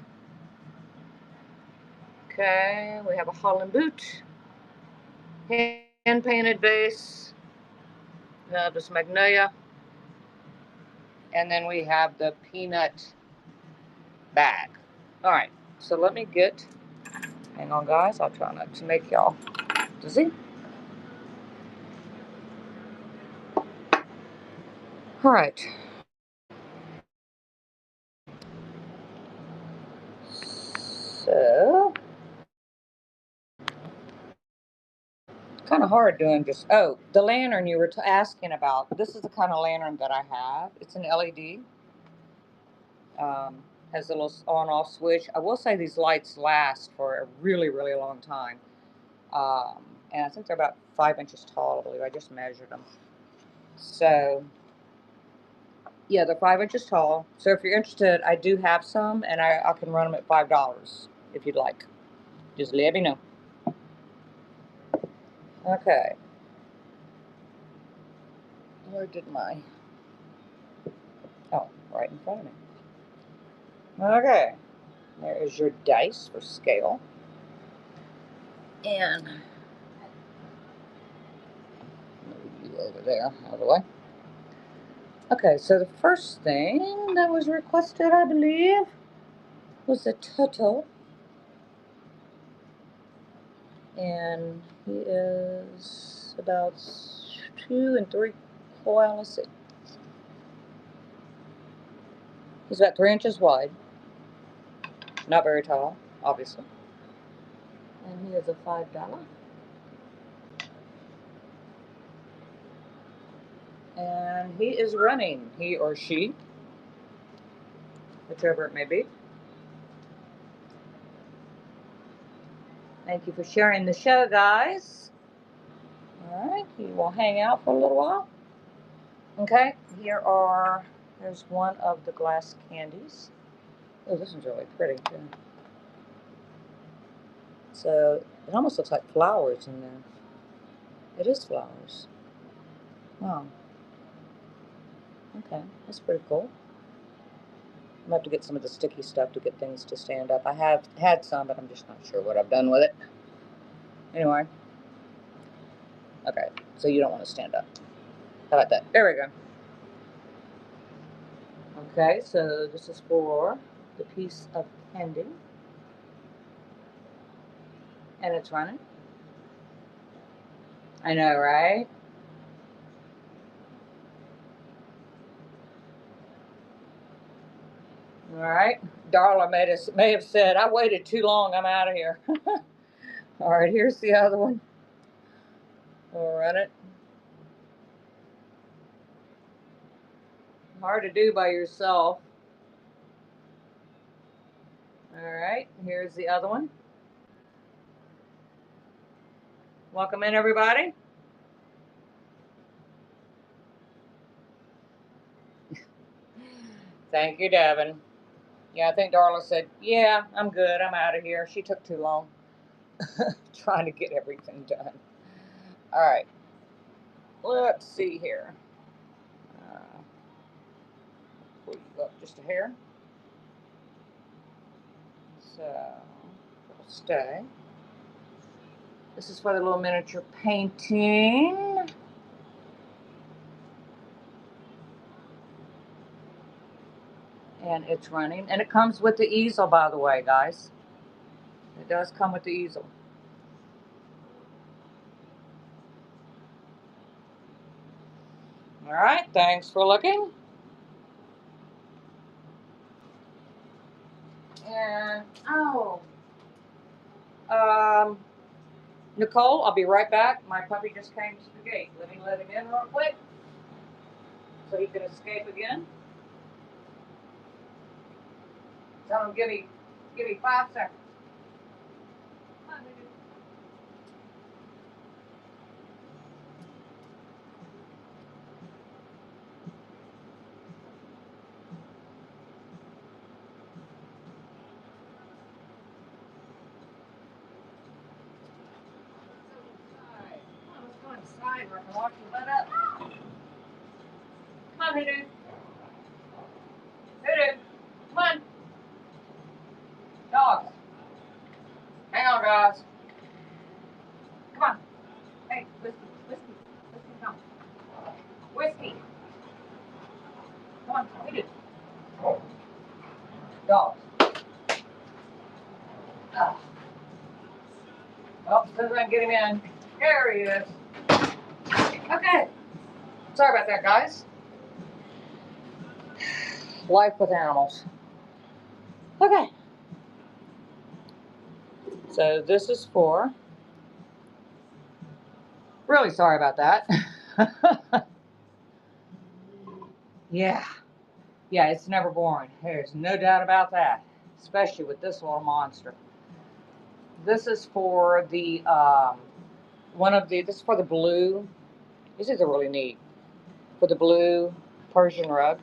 Okay, we have a Holland boot. Hand painted vase. We have this magnolia. And then we have the peanut bag. All right, so let me get, hang on guys, I'll try not to make y'all dizzy. All right. So, kind of hard doing just, oh, the lantern you were asking about. This is the kind of lantern that I have. It's an LED. Has a little on-off switch. I will say these lights last for a really, really long time. And I think they're about 5 inches tall, I believe. I just measured them. So, yeah, they're 5 inches tall. So if you're interested, I do have some, and I can run them at $5 if you'd like. Just let me know. Okay. Where did my... Oh, right in front of me. Okay. There is your dice for scale. And move you over there, out of the way. Okay, so the first thing that was requested, I believe, was a turtle. And he is about 2 3/4, let's see. He's about 3 inches wide. Not very tall, obviously. And he is a $5. And he is running, he or she, whichever it may be. Thank you for sharing the show, guys. All right, you will hang out for a little while. Okay, here's one of the glass candies. Oh, this one's really pretty, too. So, it almost looks like flowers in there. It is flowers. Wow. Okay, that's pretty cool. I'm gonna have to get some of the sticky stuff to get things to stand up. I have had some, but I'm just not sure what I've done with it. Anyway. Okay, so you don't want to stand up. How about that? There we go. Okay, so this is for the piece of candy. And it's running. I know, right? All right. Darla may have said, I waited too long, I'm out of here. All right, here's the other one. We'll run it. Hard to do by yourself. All right, here's the other one. Welcome in, everybody. Thank you, Devin. Yeah, I think Darla said, yeah, I'm good. I'm out of here. She took too long trying to get everything done. All right. Let's see here. Pull you up just a hair. So, it'll stay. This is for the little miniature painting. And it's running. And it comes with the easel, by the way, guys. It does come with the easel. All right, thanks for looking. And, Nicole, I'll be right back. My puppy just came to the gate. Let me let him in real quick so he can escape again. Tell him, give me 5 seconds. Come on, baby. Let's go inside where I can lock your butt up. Come on, Hoodoo. Hoodoo. Come on. Dogs. Hang on, guys. Come on. Hey, Whiskey. Whiskey, come. Whiskey. Come on, Hoodoo. Dogs. Well, as soon as I can get him in. There he is. Okay. Sorry about that, guys. Life with animals. Okay. So this is for. Really sorry about that. Yeah. Yeah, it's never boring. There's no doubt about that. Especially with this little monster. This is for the this is for the blue. These are really neat. For the blue Persian rug.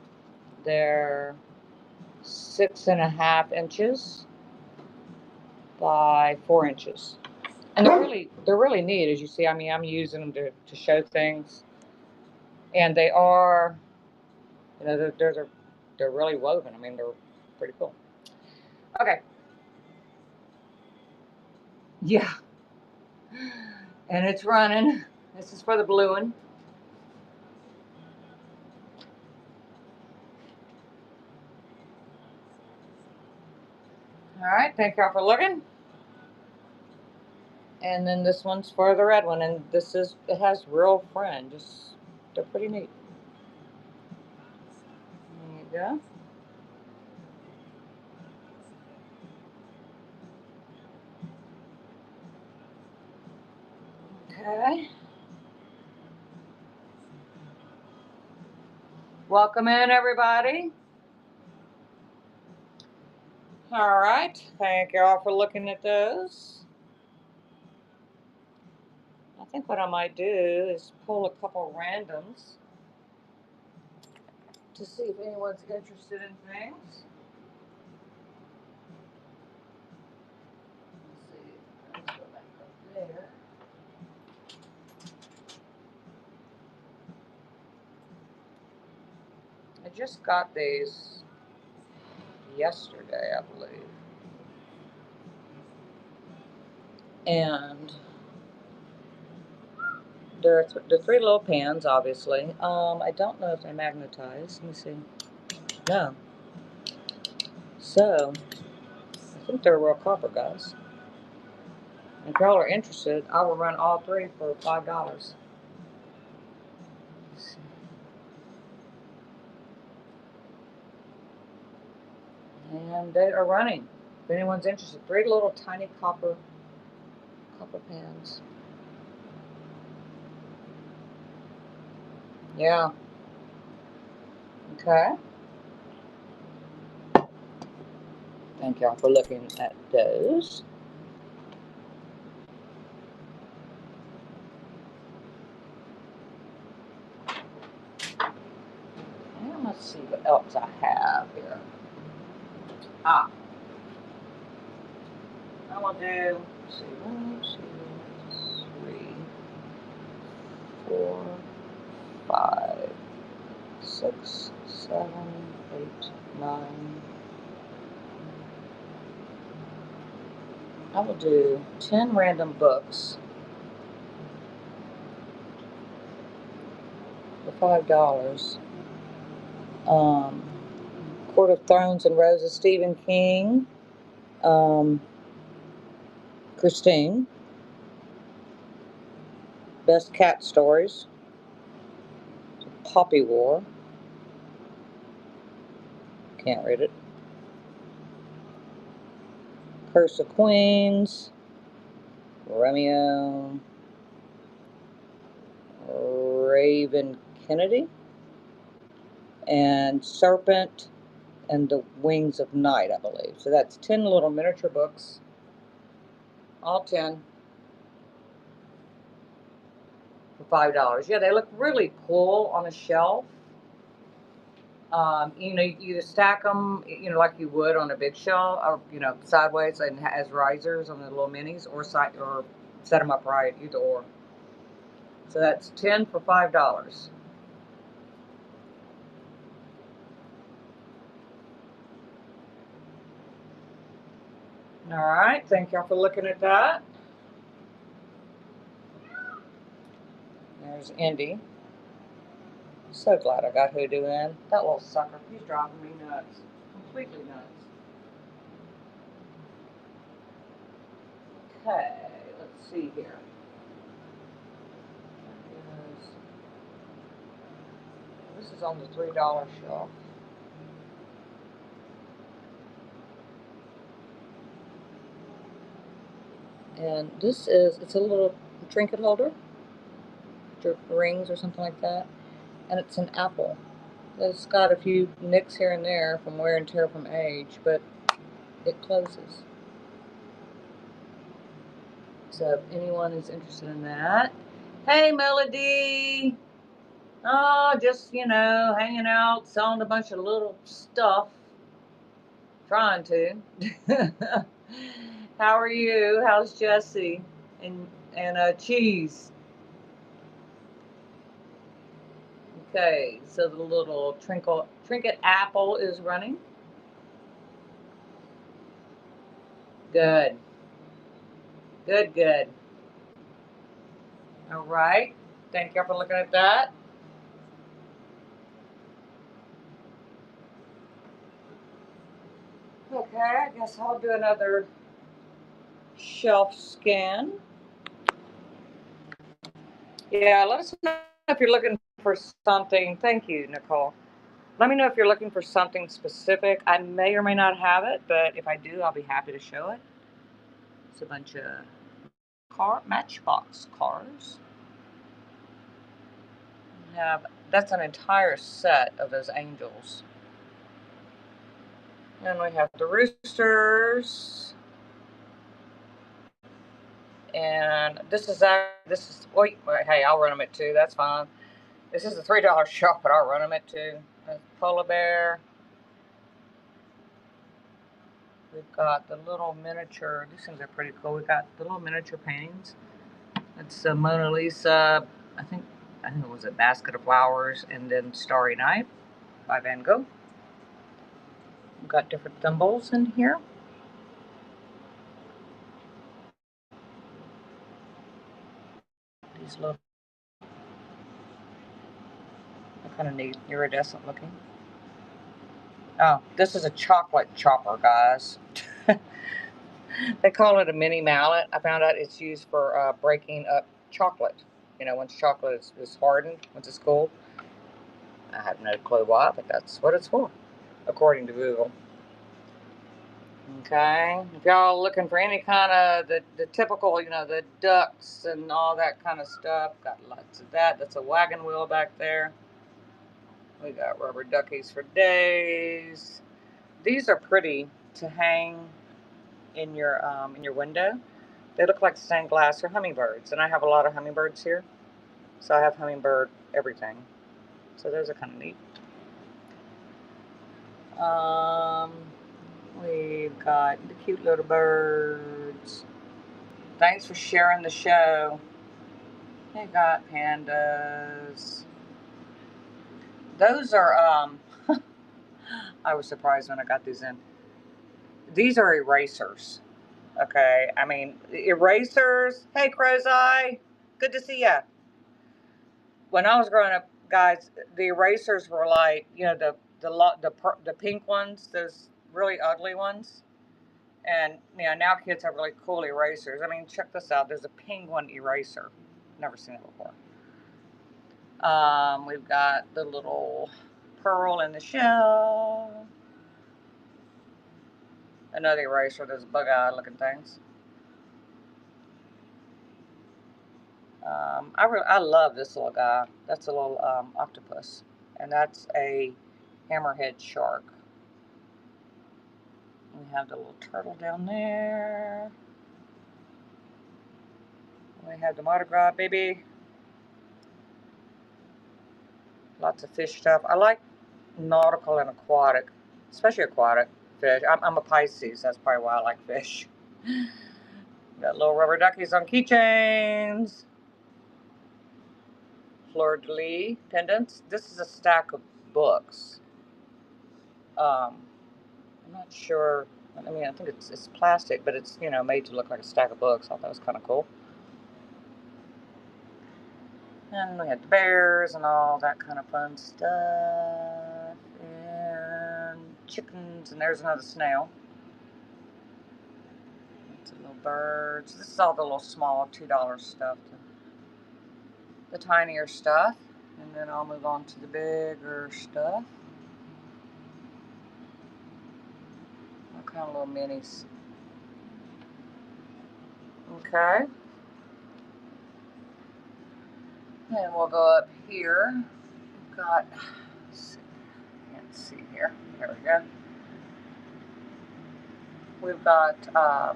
They're 6.5 inches by 4 inches. And they're really neat, as you see. I mean, I'm using them to show things. And they are, they're really woven. I mean, they're pretty cool. Okay. Yeah. And it's running. This is for the blue one. All right, thank y'all for looking. And then this one's for the red one, and it has real friend. They're pretty neat. There you go. Okay. Welcome in, everybody. All right, thank y'all for looking at those. I think what I might do is pull a couple randoms to see if anyone's interested in things. Let's see. Let's go back up there. I just got these yesterday, I believe. And they're 3 little pans, obviously. I don't know if they magnetize. Let me see. No. So, I think they're real copper, guys. And if y'all are interested, I will run all 3 for $5. And they are running. If anyone's interested, 3 little tiny copper pans. Yeah. Okay. Thank y'all for looking at those. And let's see what else I have here. I will do, let's see, 1, 2, 3, 4, 5, 6, 7, 8, 9. I will do 10 random books for $5. Court of Thorns and Roses, Stephen King. Christine. Best cat stories. Poppy War. Can't read it. Curse of Queens. Romeo. Raven Kennedy. And Serpent and the Wings of Night, I believe. So that's 10 little miniature books. All 10. For $5. Yeah, they look really cool on a shelf. You just stack them, like you would on a big shelf, or sideways and as risers on the little minis, or set them upright, either or. So that's 10 for $5. All right, thank y'all for looking at that. There's Indy. So glad I got Hoodoo in. That little sucker, he's driving me nuts, completely nuts. Okay, let's see here. This is on the $3 shelf. And it's a little trinket holder, rings or something like that. And it's an apple. It's got a few nicks here and there from wear and tear from age, but it closes. So if anyone is interested in that. Hey, Melody! Oh, just, hanging out, selling a bunch of little stuff. Trying to. How are you? How's Jesse? And Cheese? Okay, so the little trinket apple is running. Good. Good, good. All right. Thank you for looking at that. Okay, I guess I'll do another shelf scan. Yeah, let us know if you're looking for something. Thank you, Nicole. Let me know if you're looking for something specific. I may or may not have it, but if I do, I'll be happy to show it. It's a bunch of Matchbox cars. That's an entire set of those angels. And we have the roosters. And this is wait, hey, I'll run them at 2. That's fine. This is a $3 shop, but I'll run them at 2. A polar bear. We've got the little miniature. These things are pretty cool. We got the little miniature paintings. It's a Mona Lisa. I think it was a basket of flowers, and then Starry Night by Van Gogh. We've got different thimbles in here. These little, they're kind of neat, iridescent looking. Oh, this is a chocolate chopper, guys. They call it a mini mallet. I found out it's used for breaking up chocolate. Once chocolate is hardened, once it's cold. I have no clue why, but that's what it's for, according to Google. Okay, if y'all looking for any kind of the typical, the ducks and all that kind of stuff, got lots of that. That's a wagon wheel back there. We got rubber duckies for days. These are pretty to hang in your window. They look like stained glass or hummingbirds, and I have a lot of hummingbirds here, so I have hummingbird everything. So those are kind of neat. We've got the cute little birds. Thanks for sharing the show. We got pandas. Those are I was surprised when I got these in. These are erasers. Okay, I mean erasers. Hey, Crow's Eye, good to see ya. When I was growing up, guys, the erasers were like the pink ones, those really ugly ones, and now kids have really cool erasers. I mean, check this out. There's a penguin eraser. Never seen it before. We've got the little pearl in the shell. Another eraser, those bug-eye looking things. I love this little guy. That's a little octopus, and that's a hammerhead shark. We have the little turtle down there. We have the Mardi Gras baby. Lots of fish stuff. I like nautical and aquatic, especially aquatic fish. I'm a Pisces. That's probably why I like fish. Got little rubber duckies on keychains. Fleur de lis pendants. This is a stack of books. I'm not sure. I mean, I think it's plastic, but it's made to look like a stack of books. I thought that was kind of cool. And we had the bears and all that kind of fun stuff, and chickens. And there's another snail. It's a little birds. This is all the little small $2 stuff. The tinier stuff, and then I'll move on to the bigger stuff. What kind of little minis? Okay. And we'll go up here. We've got, can't see here. There we go. We've got the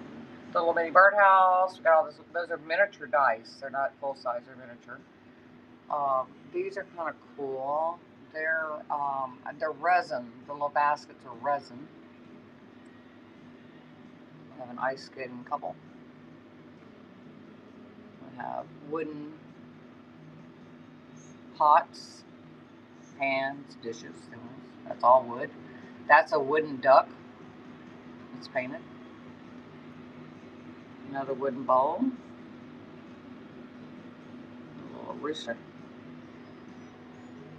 little mini birdhouse. We've got all this. Those are miniature dice. They're not full size. They're miniature. These are kind of cool. They're resin. The little baskets are resin. We have an ice skating couple. We have wooden pots, pans, dishes, things. That's all wood. That's a wooden duck. It's painted. Another wooden bowl. A little rooster.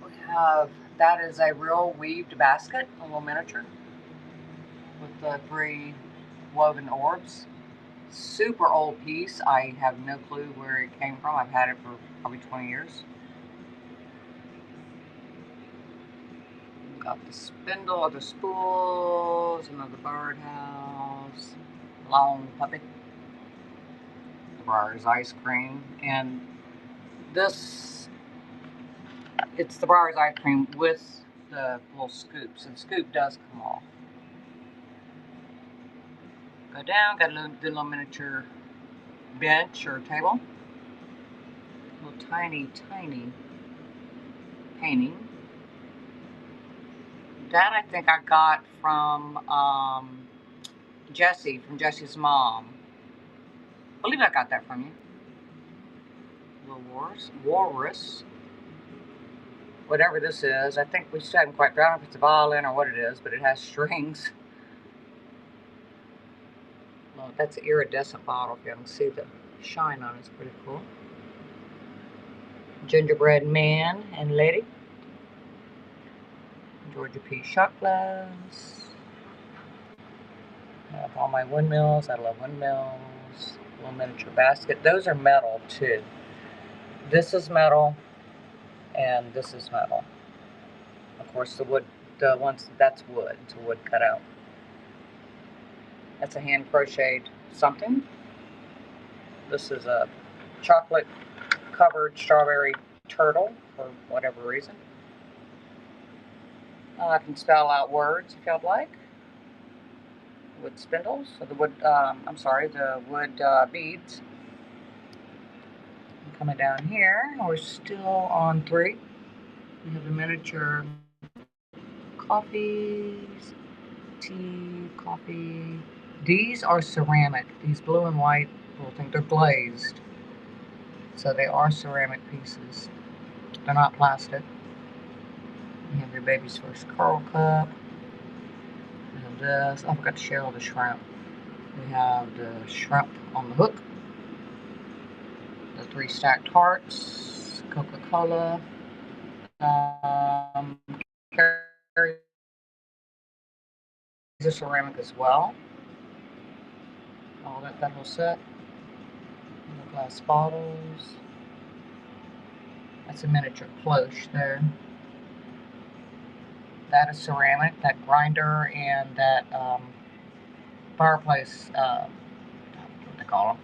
We have, that is a real weaved basket, a little miniature, with the 3 woven orbs. Super old piece. I have no clue where it came from. I've had it for probably 20 years. We've got the spindle or the spools, another birdhouse, long puppy, the Breyers ice cream, and this, it's the Breyers ice cream with the little scoops, and the scoop does come off. Go down, got a little miniature bench or table. Little tiny painting. That I think I got from Jessie, from Jessie's mom. I believe I got that from you. Little walrus. Whatever this is. I think we still haven't quite found out if it's a violin or what it is, but it has strings. Well, that's an iridescent bottle. If you can see the shine on it, it's pretty cool. Gingerbread man and lady. Georgia P shot glass. I have all my windmills. I love windmills. Little miniature basket. Those are metal too. This is metal, and this is metal. Of course, the wood, the ones that's wood. It's a wood cutout. That's a hand crocheted something. This is a chocolate covered strawberry turtle for whatever reason. I can spell out words if y'all like. Wood spindles, or the wood, the wood beads. And coming down here, we're still on 3. We have the miniature coffees, tea, coffee. These are ceramic. These blue and white little things, they're glazed. So they are ceramic pieces. They're not plastic. You have your baby's first curl cup. We have this. I forgot to share all the shrimp. We have the shrimp on the hook. The 3 stacked hearts. Coca-Cola. These are ceramic as well. All that whole set. The glass bottles. That's a miniature cloche there. That is ceramic, that grinder and that fireplace, what they call them.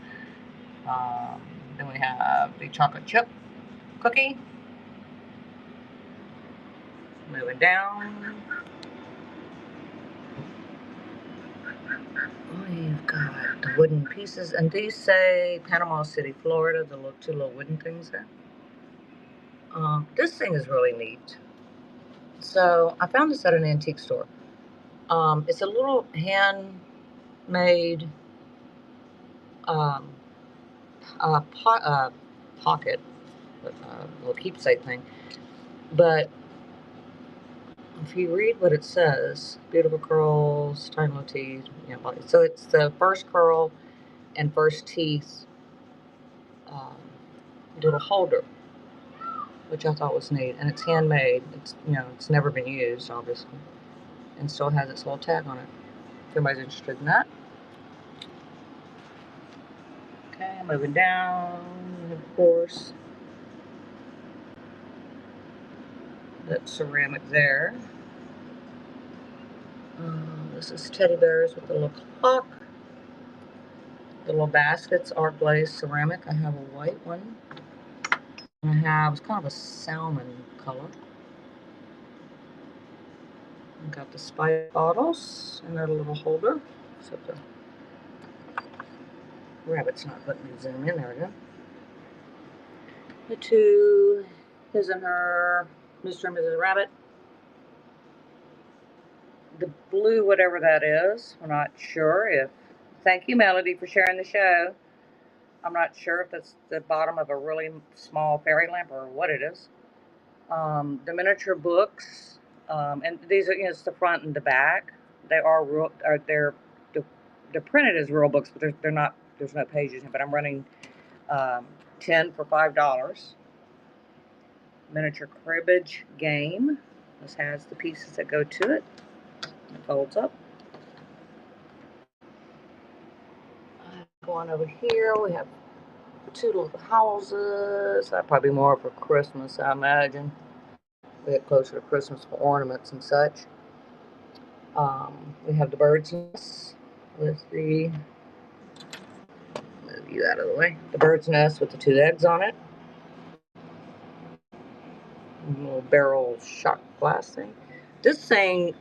Then we have the chocolate chip cookie. Moving down. We've got the wooden pieces, and these say Panama City, Florida, the two little wooden things there. This thing is really neat. So I found this at an antique store. It's a little handmade pocket, little keepsake thing. But if you read what it says, beautiful curls, tiny little teeth, so it's the first curl and first teeth little holder, which I thought was neat, and it's handmade. It's never been used, obviously, and still has its little tag on it. If anybody's interested in that. Okay, moving down, of course, that ceramic there. This is teddy bears with a little clock. The little baskets are glazed ceramic. I have a white one. I have, it's kind of a salmon color. I've got the Sprite bottles in their little holder. Except the rabbit's not letting me zoom in. There we go. The two, his and her, Mr. and Mrs. Rabbit. The blue, whatever that is, we're not sure if. Thank you, Melody, for sharing the show. I'm not sure if it's the bottom of a really small fairy lamp or what it is. The miniature books, and these are, it's the front and the back. They are real. They're printed as real books, but they're not. There's no pages in. But I'm running 10 for $5. Miniature cribbage game. This has the pieces that go to it. It folds up. Going over here, we have two little houses. That'd probably be more for Christmas, I imagine. We get closer to Christmas for ornaments and such. We have the bird's nest with the, move you out of the way, the bird's nest with the two eggs on it. A little barrel shot glass thing. This thing,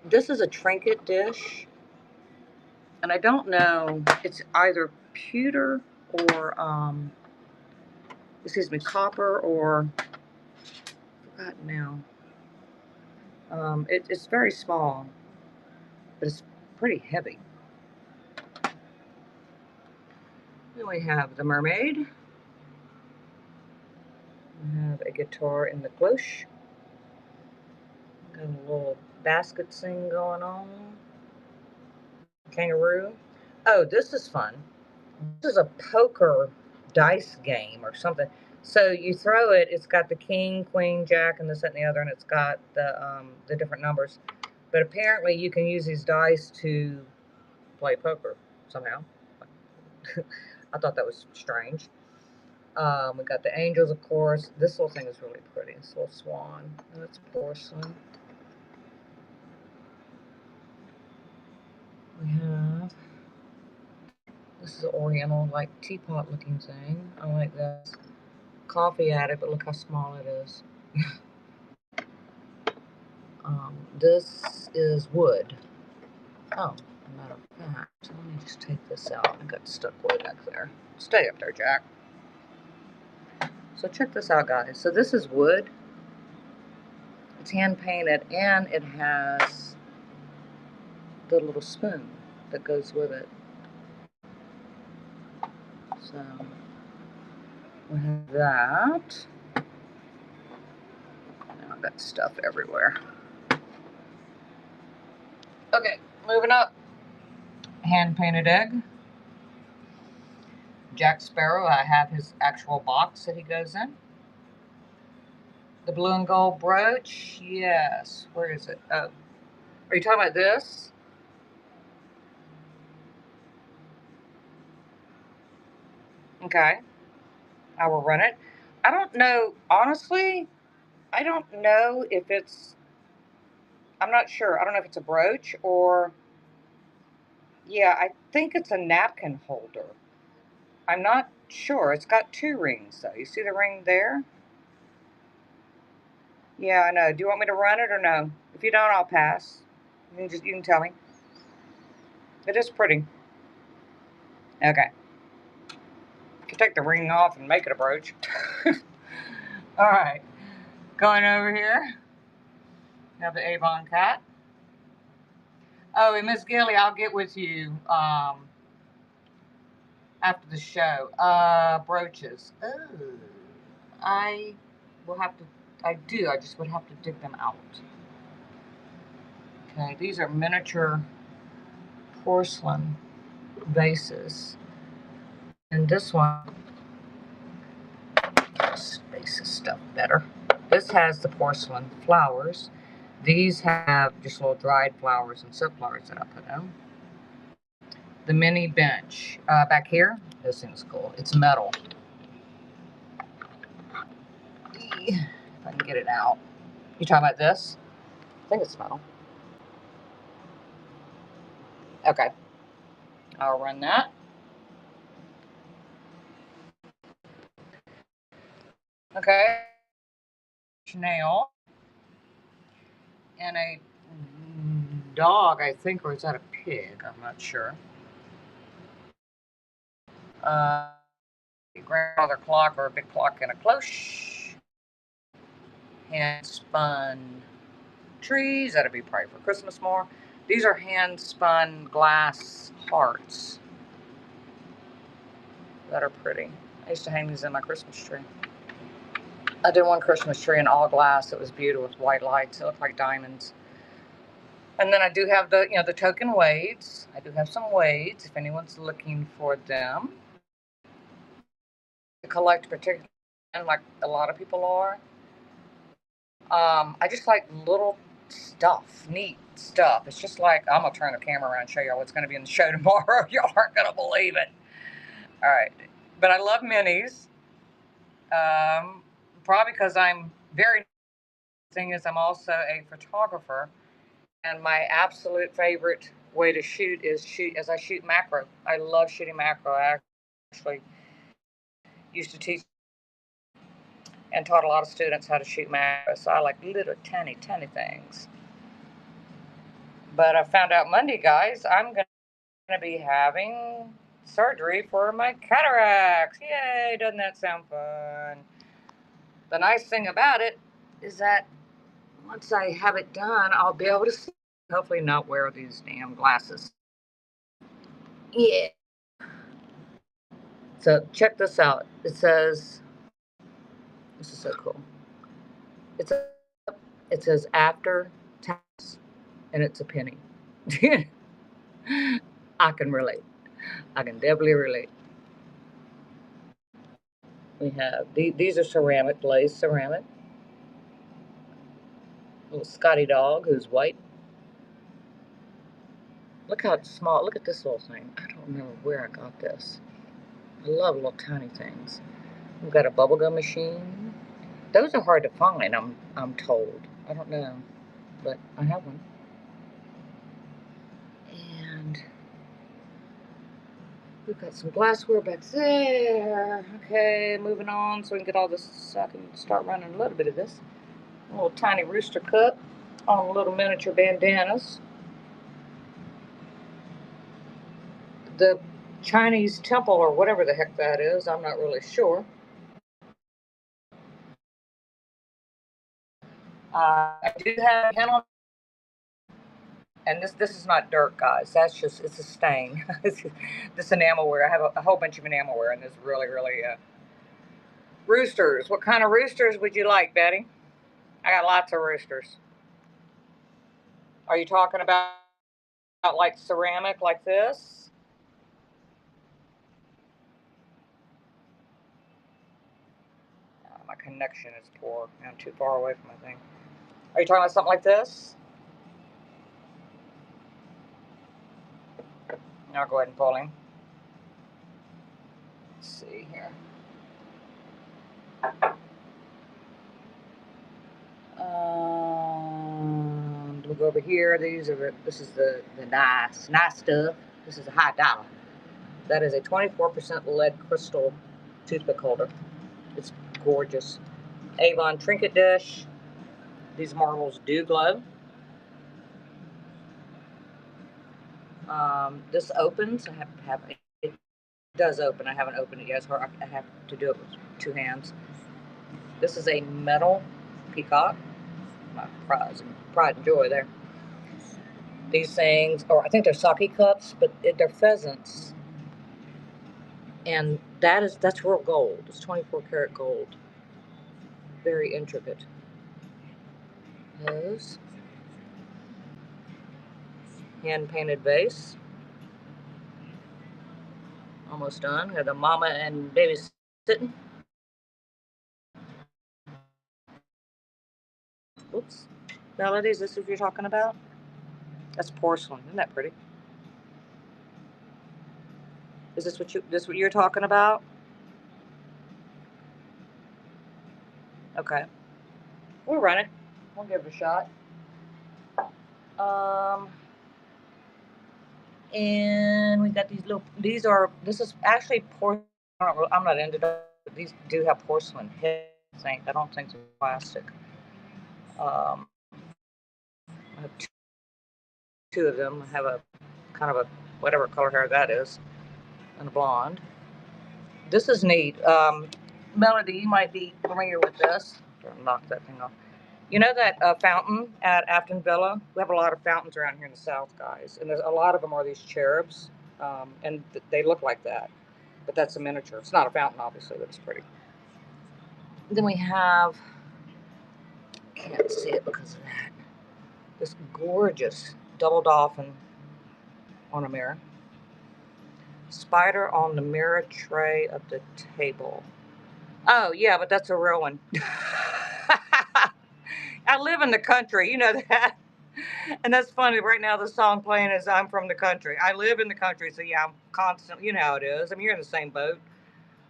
this is a trinket dish, and I don't know, it's either pewter or, copper or, I forgot now. It's very small, but it's pretty heavy. Then we have the mermaid. We have a guitar in the cloche. Got a little basket thing going on. Kangaroo. Oh, this is fun. This is a poker dice game or something. So you throw it. It's got the king, queen, jack, and this, that, and the other, and it's got the different numbers. But apparently, you can use these dice to play poker somehow. I thought that was strange. We got the angels, of course. This little thing is really pretty. This little swan. And it's porcelain. We have, this is an oriental, like, teapot looking thing. I like this. Coffee at it, but look how small it is. This is wood. Oh, matter of fact, let me just take this out. I got stuck way back there. Stay up there, Jack. So check this out, guys. So this is wood. It's hand painted, and it has the little spoon that goes with it. So we have that. Now I've got stuff everywhere. Okay, moving up. Hand painted egg. Jack Sparrow, I have his actual box that he goes in. The blue and gold brooch, yes. Where is it? Oh, are you talking about this? Okay, I will run it. I don't know, honestly, I don't know if it's, I'm not sure. I don't know if it's a brooch or, yeah, I think it's a napkin holder. I'm not sure. It's got two rings though. You see the ring there? Yeah, I know. Do you want me to run it or no? If you don't, I'll pass. You can tell me. It is pretty. Okay. You can take the ring off and make it a brooch. All right. Going over here. We have the Avon cat. Oh, and Miss Gilly, I'll get with you after the show. Brooches. Oh, I will have to. I do. I just would have to dig them out. Okay, these are miniature porcelain vases, and this one spaces stuff better. This has the porcelain flowers. These have just little dried flowers and silk flowers that I put in. The mini bench back here. This thing's cool. It's metal. If I can get it out. You talking about this? I think it's metal. Okay. I'll run that. Okay. Snail. And a dog, I think, or is that a pig? I'm not sure. Grandmother clock or a big clock in a cloche. Hand spun trees. That'll be probably for Christmas more. These are hand spun glass hearts that are pretty. I used to hang these in my Christmas tree. I did one Christmas tree in all glass. It was beautiful with white lights. It looked like diamonds. And then I do have the token wades. I do have some wades if anyone's looking for them. To collect particularly, like a lot of people are. I just like little stuff, neat stuff. It's just like, I'm gonna turn the camera around and show y'all what's gonna be in the show tomorrow. Y'all aren't gonna believe it. All right, but I love minis. Probably because I'm very. Thing is, I'm also a photographer, and my absolute favorite way to shoot is as I shoot macro. I love shooting macro. I actually used to teach and taught a lot of students how to shoot macro. So I like little tiny things. But I found out Monday, guys, I'm going to be having surgery for my cataracts. Yay, doesn't that sound fun? The nice thing about it is that once I have it done, I'll be able to see, hopefully not wear these damn glasses. Yeah. So check this out. It says, this is so cool. It says after tax, and it's a penny. I can relate. I can definitely relate. We have these are ceramic, glazed ceramic. Little Scotty dog who's white. Look how small. Look at this little thing. I don't remember where I got this. I love little tiny things. We've got a bubblegum machine. Those are hard to find. I'm told. I don't know, but I have one. And we've got some glassware back there. Okay, moving on so we can get all this, so I can start running a little bit of this. A little tiny rooster cup on little miniature bandanas. The Chinese temple or whatever the heck that is, I'm not really sure. I do have handle, and this is not dirt, guys. That's just, it's a stain. This enamelware. I have a whole bunch of enamelware, and this really roosters. What kind of roosters would you like, Betty? I got lots of roosters. Are you talking about like ceramic like this? My connection is poor. I'm too far away from my thing. Are you talking about something like this? I'll go ahead and pull him. Let's see here. We'll go over here. This is the nice stuff. This is a high dollar. That is a 24% lead crystal toothpick holder. It's gorgeous. Avon trinket dish. These marbles do glow. This opens. It does open. I haven't opened it yet. So I have to do it with two hands. This is a metal peacock. My pride and joy there. These things, or I think they're sake cups, but they're pheasants. And that's real gold. It's 24 karat gold. Very intricate. Those. Hand painted vase. Almost done. We have the mama and baby sitting. Whoops. Melody, is this what you're talking about? That's porcelain. Isn't that pretty? Is this what you're talking about? Okay. We'll run it. We'll give it a shot. And we got this is actually porcelain. I'm not into those. These do have porcelain heads. I don't think they're plastic. I have two of them. I have a kind of a whatever color hair that is, and a blonde. This is neat. Melody, you might be familiar with this. Knock that thing off. You know that fountain at Afton Villa? We have a lot of fountains around here in the South, guys, and there's a lot of them are these cherubs, and they look like that, but that's a miniature. It's not a fountain, obviously, but it's pretty. Then we have, can't see it because of that, this gorgeous double dolphin on a mirror. Spider on the mirror tray of the table. Oh, yeah, but that's a real one. I live in the country, you know that. And that's funny. Right now, the song playing is I'm from the country. I live in the country, so yeah, I'm constantly, you know how it is. I mean, you're in the same boat.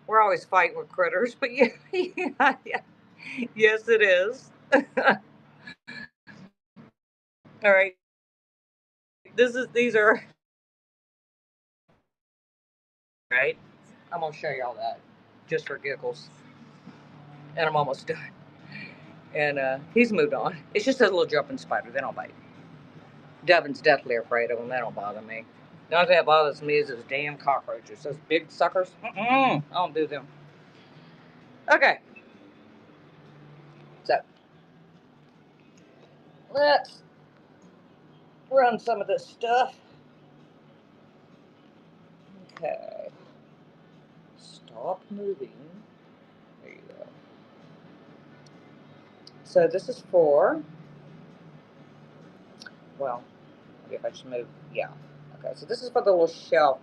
We're always fighting with critters, but yeah, yeah. Yes, it is. All right. These are, right? I'm going to show you all that just for giggles. And I'm almost done. And he's moved on. It's just a little jumping spider. They don't bite. Devin's deathly afraid of them. They don't bother me. The only thing that bothers me is those damn cockroaches. Those big suckers. I don't do them. Okay. So let's run some of this stuff. Okay. Stop moving. There you go. So this is for, well, maybe if I just move, yeah. Okay, so this is for the little shelf.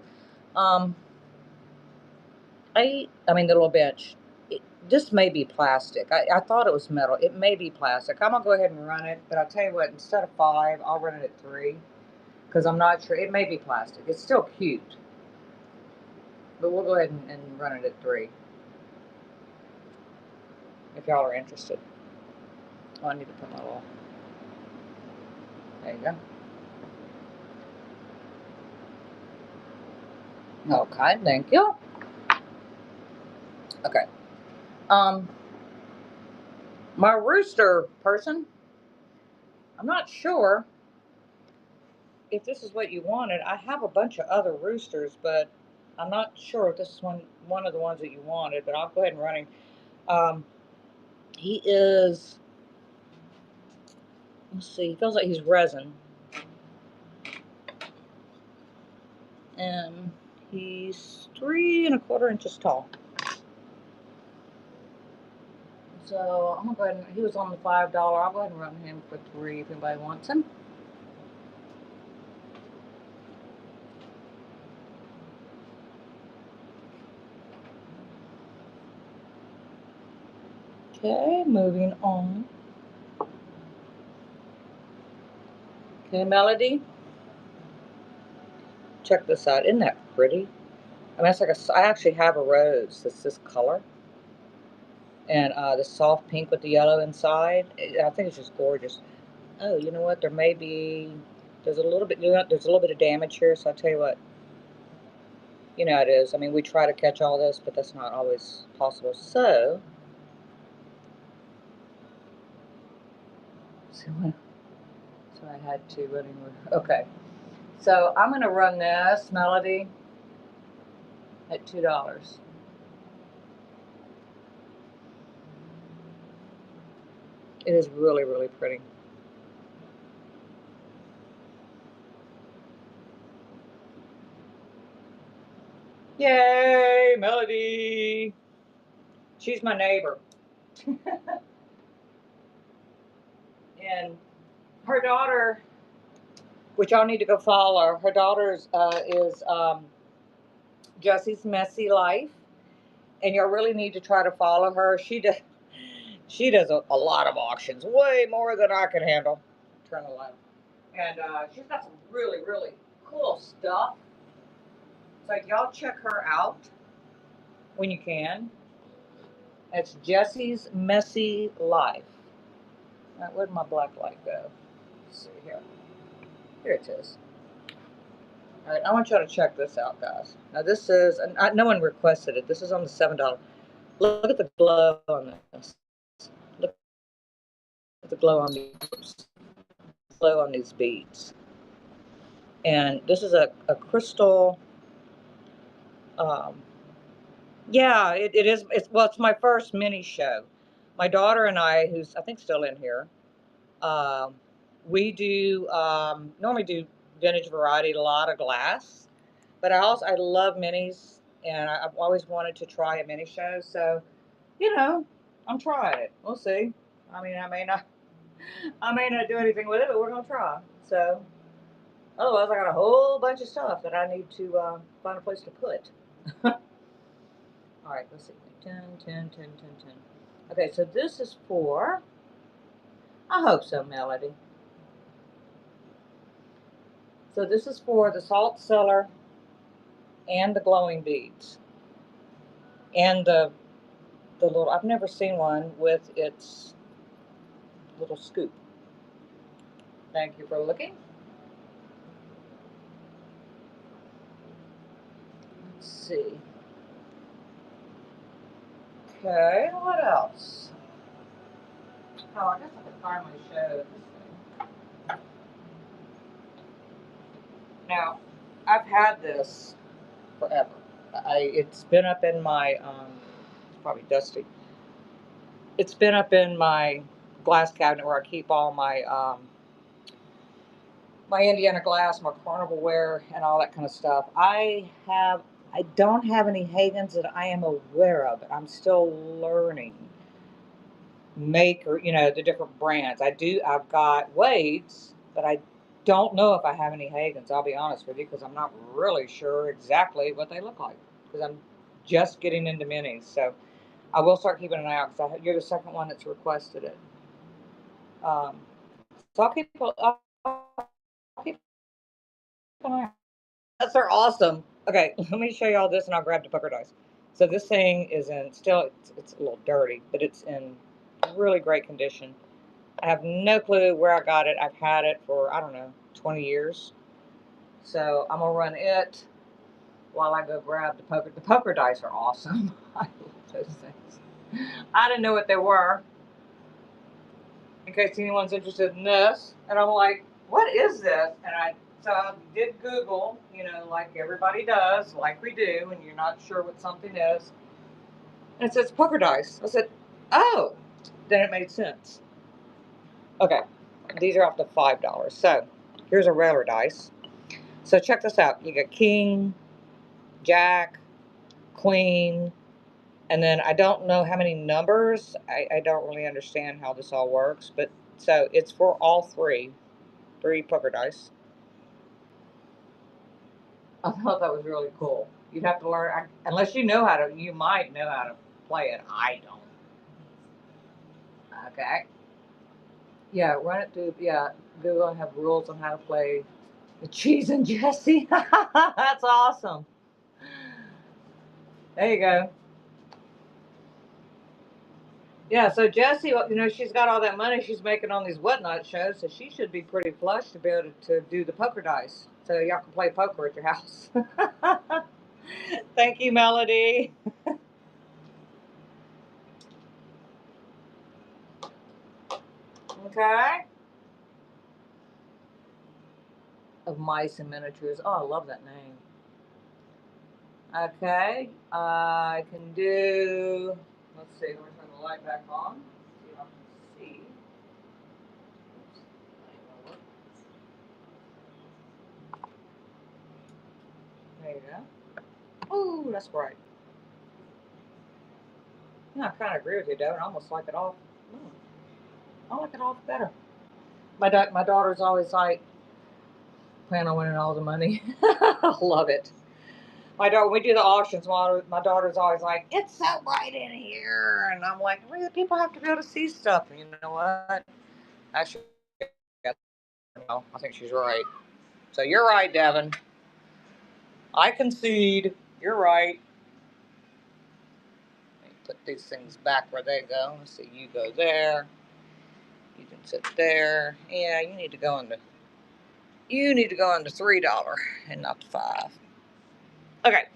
I mean the little bench. This may be plastic. I thought it was metal. It may be plastic. I'm gonna go ahead and run it, but I'll tell you what, instead of 5, I'll run it at 3. Because I'm not sure. It may be plastic. It's still cute. But we'll go ahead and run it at 3. If y'all are interested. Oh, I need to put my little. There you go. Okay, thank you. Okay. My rooster person, I'm not sure if this is what you wanted. I have a bunch of other roosters, but I'm not sure if this is one of the ones that you wanted, but I'll go ahead and run him. He is, let's see, he feels like he's resin. And he's 3¼ inches tall. So I'm gonna go ahead and, he was on the $5. I'll go ahead and run him for 3 if anybody wants him. Okay, moving on. Okay, Melody, check this out. Isn't that pretty? I mean, it's like I actually have a rose that's this color, And the soft pink with the yellow inside. I think it's just gorgeous. Oh, you know what? There may be, there's a little bit, there's a little bit of damage here. So I'll tell you what, you know how it is. I mean, we try to catch all this, but that's not always possible. So I had to running. Okay, so I'm gonna run this Melody at $2. It is really, really pretty. Yay, Melody! She's my neighbor. And her daughter, which y'all need to go follow, her daughter's is Jesse's Messy Life. And you'll really need to try to follow her. She does a lot of auctions, way more than I can handle. Turn the light. And she's got some really, really cool stuff. So y'all check her out when you can. It's Jesse's Messy Life. All right, where'd my black light go? Let's see here. Here it is. All right, I want y'all to check this out, guys. Now this is, and no one requested it. This is on the $7. Look at the glow on this. Look at the glow on these beads. And this is a crystal. Um, yeah, it is. It's my first mini show. My daughter and I, who's I think still in here, um, we do normally do vintage variety, a lot of glass, but I love minis, and I've always wanted to try a mini show. So you know, I'm trying it. We'll see. I mean, I may not do anything with it, but we're gonna try. So otherwise, I got a whole bunch of stuff that I need to find a place to put. All right, let's see. 10, 10, 10, 10, 10. Okay, so this is for, I hope so, Melody. So this is for the salt cellar and the glowing beads. And the little, I've never seen one with its little scoop. Thank you for looking. Let's see. Okay, what else? Oh, I guess I could finally show this thing. Now, I've had this forever. It's been up in my it's probably dusty. It's been up in my glass cabinet where I keep all my Indiana glass, my carnival ware, and all that kind of stuff. I don't have any Hagens that I am aware of, but I'm still learning make or the different brands. I've got Wade's, but I don't know if I have any Hagens. I'll be honest with you because I'm not really sure exactly what they look like because I'm just getting into minis. So I will start keeping an eye out because you're the second one that's requested it. Um, so I'll keep an eye out. Yes, they're awesome. Okay, let me show you all this, and I'll grab the poker dice. So this thing is in still. It's a little dirty, but it's in really great condition. I have no clue where I got it. I've had it for I don't know 20 years. So I'm gonna run it while I go grab the poker. The poker dice are awesome. I love those things. I didn't know what they were. In case anyone's interested in this, and I'm like, what is this? And I did Google, like everybody does, like we do, and you're not sure what something is. And it says poker dice. I said, oh, then it made sense. Okay, these are off to $5. So here's a regular dice. So check this out. You got king, jack, queen, and then I don't know how many numbers. I don't really understand how this all works, but so it's for all three poker dice. I thought that was really cool. You'd have to learn, unless you know how to. You might know how to play it. I don't. Okay. Yeah, run it through. Yeah, Google have rules on how to play the Cheese and Jesse. That's awesome. There you go. Yeah, so Jessie, you know, she's got all that money she's making on these whatnot shows, so she should be pretty flush to be able to do the poker dice. So y'all can play poker at your house. Thank you, Melody. Okay. Of Mice and Miniatures. Oh, I love that name. Okay. I can do. Let's see. Let me turn the light back on. See if I can see. Oops. There you go. Ooh, that's bright. Yeah, I kind of agree with you, Devin. I almost like it off. I like it off better. My daughter's always like, plan on winning all the money. I love it. My daughter, when we do the auctions, my daughter's always like, it's so bright in here. And I'm like, really, people have to be able to see stuff. And you know what? Actually, I think she's right. So you're right, Devin. I concede. You're right. Let me put these things back where they go. Let's see, you go there. You can sit there. Yeah, you need to go into $3 and not $5. Okay.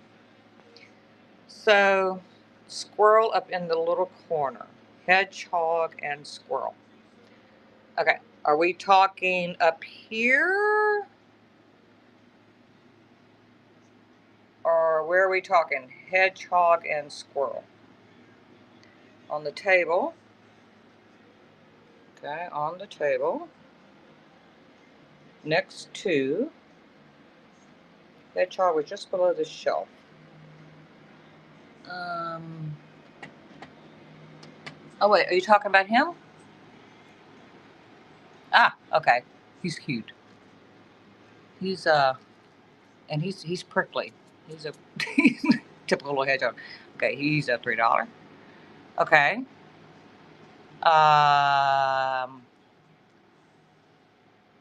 So squirrel up in the little corner. Hedgehog and squirrel. Okay. Are we talking up here? Or where are we talking? Hedgehog and squirrel. On the table. Okay, on the table. Next to. Hedgehog was just below the shelf. Oh wait, are you talking about him? Ah, okay. He's cute. He's and he's prickly. He's a typical little hedgehog. Okay, he's a $3. Okay.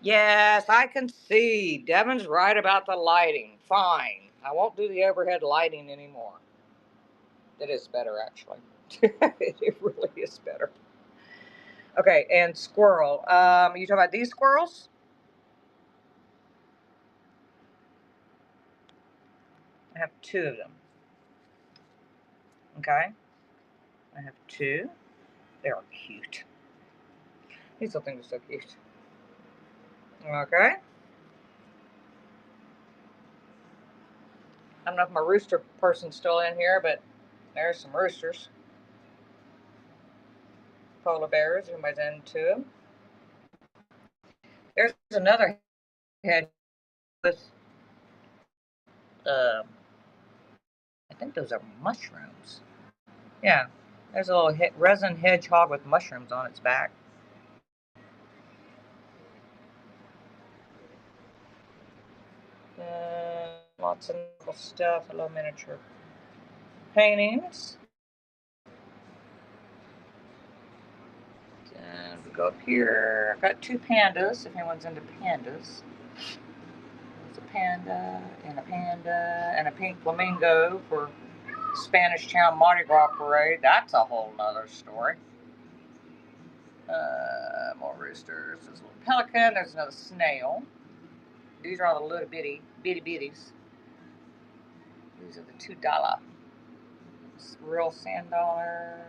Yes, I can see. Devin's right about the lighting. Fine. I won't do the overhead lighting anymore. It is better, actually. It really is better. Okay, and squirrel. You talking about these squirrels? I have two of them. Okay. I have two. They are cute. These little things are so cute. Okay. I don't know if my rooster person's still in here, but there's some roosters. Polar bears. Everybody's into them. There's another head with, I think those are mushrooms. Yeah. There's a little resin hedgehog with mushrooms on its back. Lots of little stuff, little miniature paintings. And we go up here. I've got two pandas, if anyone's into pandas. There's a panda and a pink flamingo for Spanish Town Mardi Gras Parade. That's a whole nother story. More roosters. There's a little pelican. There's another snail. These are all the little bitties. These are the $2. Real sand dollar.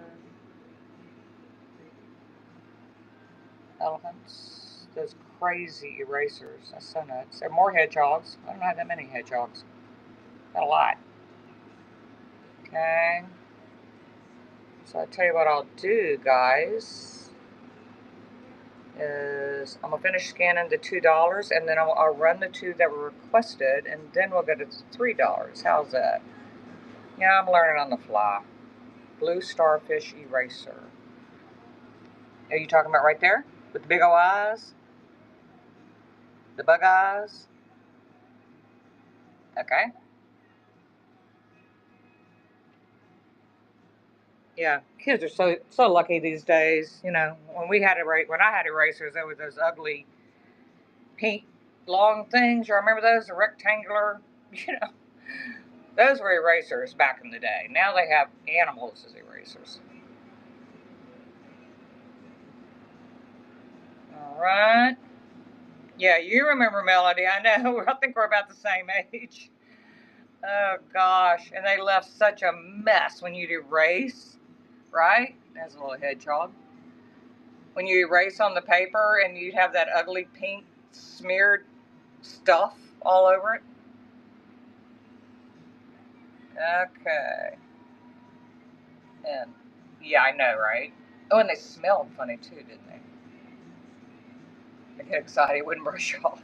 Elephants. Those crazy erasers. That's so nuts. There are more hedgehogs. I don't have that many hedgehogs. Got a lot. Okay. So I tell you what I'll do, guys, is I'm gonna finish scanning the $2, and then I'll run the two that were requested, and then we'll go to $3. How's that? Yeah, I'm learning on the fly. Blue starfish eraser. Are you talking about right there with the big old eyes? The bug eyes? Okay. Yeah, kids are so lucky these days. You know, when I had erasers, there was those ugly pink long things. You remember those? The rectangular. You know, those were erasers back in the day. Now they have animals as erasers. All right. Yeah, you remember Melody. I know. I think we're about the same age. Oh, gosh. And they left such a mess when you'd erase, right? There's a little hedgehog. When you erase on the paper and you'd have that ugly pink smeared stuff all over it. Okay. And yeah, I know, right? Oh, and they smelled funny too, didn't they? I get excited, it wouldn't brush off.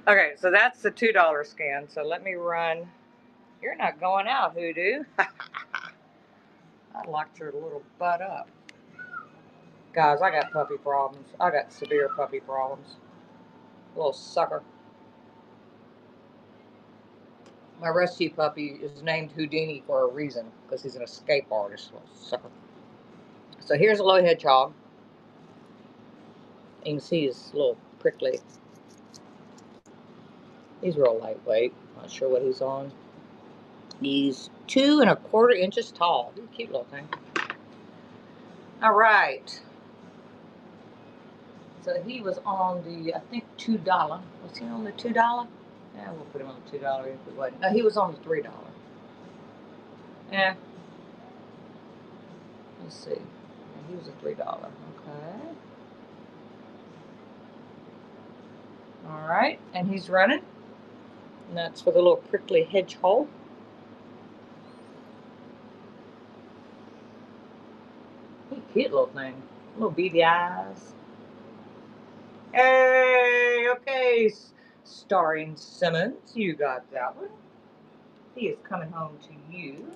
Okay, so that's the $2 scan. So let me run. You're not going out, Hoodoo. I locked your little butt up. Guys, I got puppy problems. I got severe puppy problems. Little sucker. My rescue puppy is named Houdini for a reason, because he's an escape artist. Little sucker. So here's a low hedgehog. You can see his little prickly. He's real lightweight. Not sure what he's on. He's 2¼ inches tall. He's a cute little thing. All right. So he was on the, I think, $2. Was he on the $2? Yeah, we'll put him on the $2 if it wasn't. No, he was on the $3. Yeah. Let's see. Yeah, he was a $3. Okay. All right. And he's running. And that's for the little prickly hedgehog. He's a cute little thing. Little beady eyes. Hey, okay. Starring Simmons. You got that one. He is coming home to you.